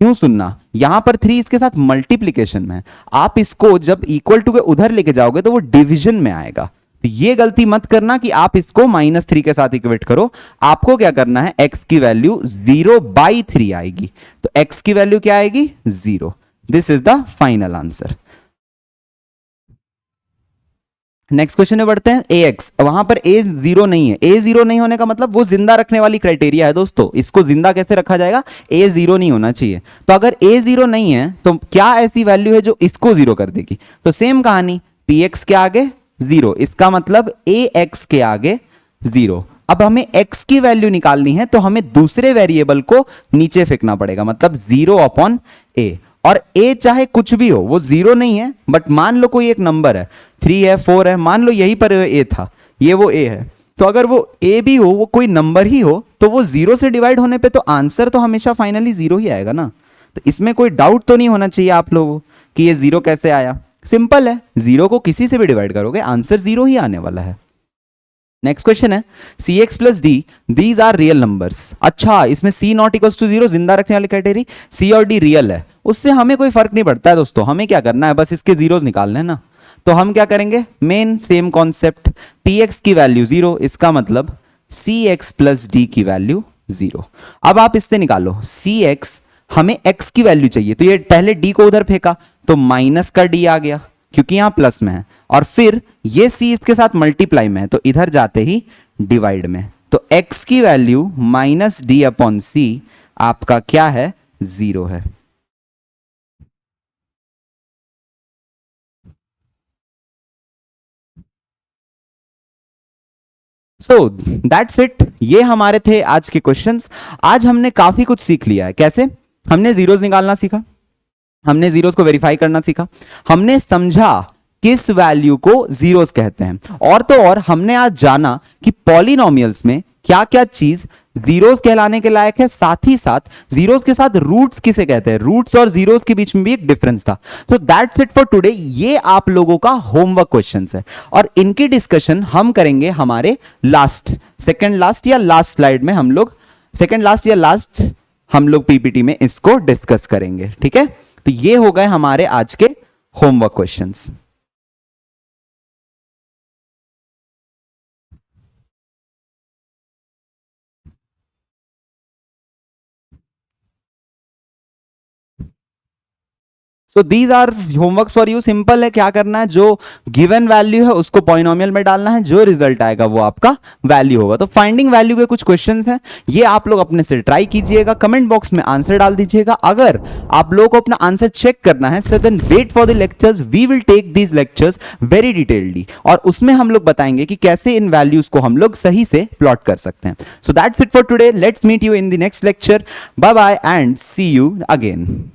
क्यों सुनना, यहां पर 3 इसके साथ मल्टीप्लीकेशन में है। आप इसको जब इक्वल टू के उधर लेके जाओगे तो वो डिवीजन में आएगा। तो ये गलती मत करना कि आप इसको -3 के साथ इक्वेट करो। आपको क्या करना है, x की वैल्यू 0/3 आएगी। तो x की वैल्यू क्या आएगी, 0। This is the final answer. Next question में बढ़ते हैं। ax, वहां पर a 0 नहीं है। a 0 नहीं होने का मतलब वो जिंदा रखने वाली क्राइटेरिया है दोस्तों। इसको जिंदा कैसे रखा जाएगा, a 0 नहीं होना चाहिए। तो अगर a 0 नहीं है तो क्या ऐसी वैल्यू है जो इसको 0 कर देगी, तो सेम कहानी, px के आगे 0, इसका मतलब ax के आगे 0। अब हमें x की वैल्यू निकालनी है तो हमें दूसरे वेरिएबल को नीचे फेंकना पड़ेगा, मतलब 0/a। और a चाहे कुछ भी हो, वो 0 नहीं है, बट मान लो कोई एक नंबर है, 3 है, 4 है, मान लो यहीं पर a था, ये वो a है। तो अगर वो a भी हो, वो कोई नंबर ही हो, तो वो 0 से डिवाइड होने पे तो आंसर तो हमेशा फाइनली 0 ही आएगा ना। तो इसमें कोई डाउट तो नहीं होना चाहिए आप लोगों कि ये 0 कैसे आया। सिंपल है, 0 को किसी से भी डिवाइड करोगे आंसर 0 ही आने वाला है। नेक्स्ट क्वेश्चन है cx + d, these are real numbers. अच्छा, इसमें c नॉट इक्वल्स टू 0 जिंदा रखने वाली क्राइटेरिया, c और d रियल है, उससे हमें कोई फर्क नहीं पड़ता है दोस्तों। हमें क्या करना है, बस इसके जीरोस निकालने हैं ना। तो हम क्या करेंगे, मेन सेम कॉन्सेप्ट, px की वैल्यू 0, इसका मतलब cx + d की वैल्यू 0। अब आप इससे निकालो cx, हमें x की वैल्यू चाहिए, तो ये पहले d को उधर फेंका तो माइनस का d आ गया क्योंकि यहां प्लस में है, और फिर ये c इसके साथ मल्टीप्लाई में है तो इधर जाते ही डिवाइड में। तो x की वैल्यू -d/c आपका क्या है, 0 है। सो दैट्स इट, ये हमारे थे आज के क्वेश्चंस। आज हमने काफी कुछ सीख लिया है। कैसे, हमने जीरोस निकालना सीखा, हमने जीरोस को वेरीफाई करना सीखा, हमने समझा किस वैल्यू को जीरोस कहते हैं। और तो और हमने आज जाना कि पॉलिनोमियल्स में क्या क्या चीज जीरोस कहलाने के लायक है, साथ ही साथ जीरोस के साथ रूट्स किसे कहते हैं, रूट्स और जीरोस के बीच में भी एक डिफरेंस था। तो दैट्स इट फॉर टुडे। ये आप लोगों का होमवर्क क्वेश्चंस है और इनकी डिस्कशन हम करेंगे हमारे सेकंड लास्ट या लास्ट स्लाइड में, हम लोग पीपीटी में इसको डिस्कस करेंगे। ठीक है, तो ये हो गए हमारे आज के homework questions. So these are homeworks for you. Simple है, क्या करना है, जो गिवन वैल्यू है उसको पॉलिनोमियल में डालना है, जो रिजल्ट आएगा वो आपका वैल्यू होगा। तो फाइंडिंग वैल्यू के कुछ क्वेश्चंस हैं, ये आप लोग अपने से ट्राई कीजिएगा, कमेंट बॉक्स में आंसर डाल दीजिएगा। अगर आप लोगों को अपना आंसर चेक करना है so then wait for the lectures, we will take these lectures very detailedly, और उसमें हम लोग बताएंगे कि कैसे इन वैल्यूज को हम लोग सही से प्लॉट कर सकते हैं। So that's it for today, let's meet you in the next lecture. Bye bye and see you again.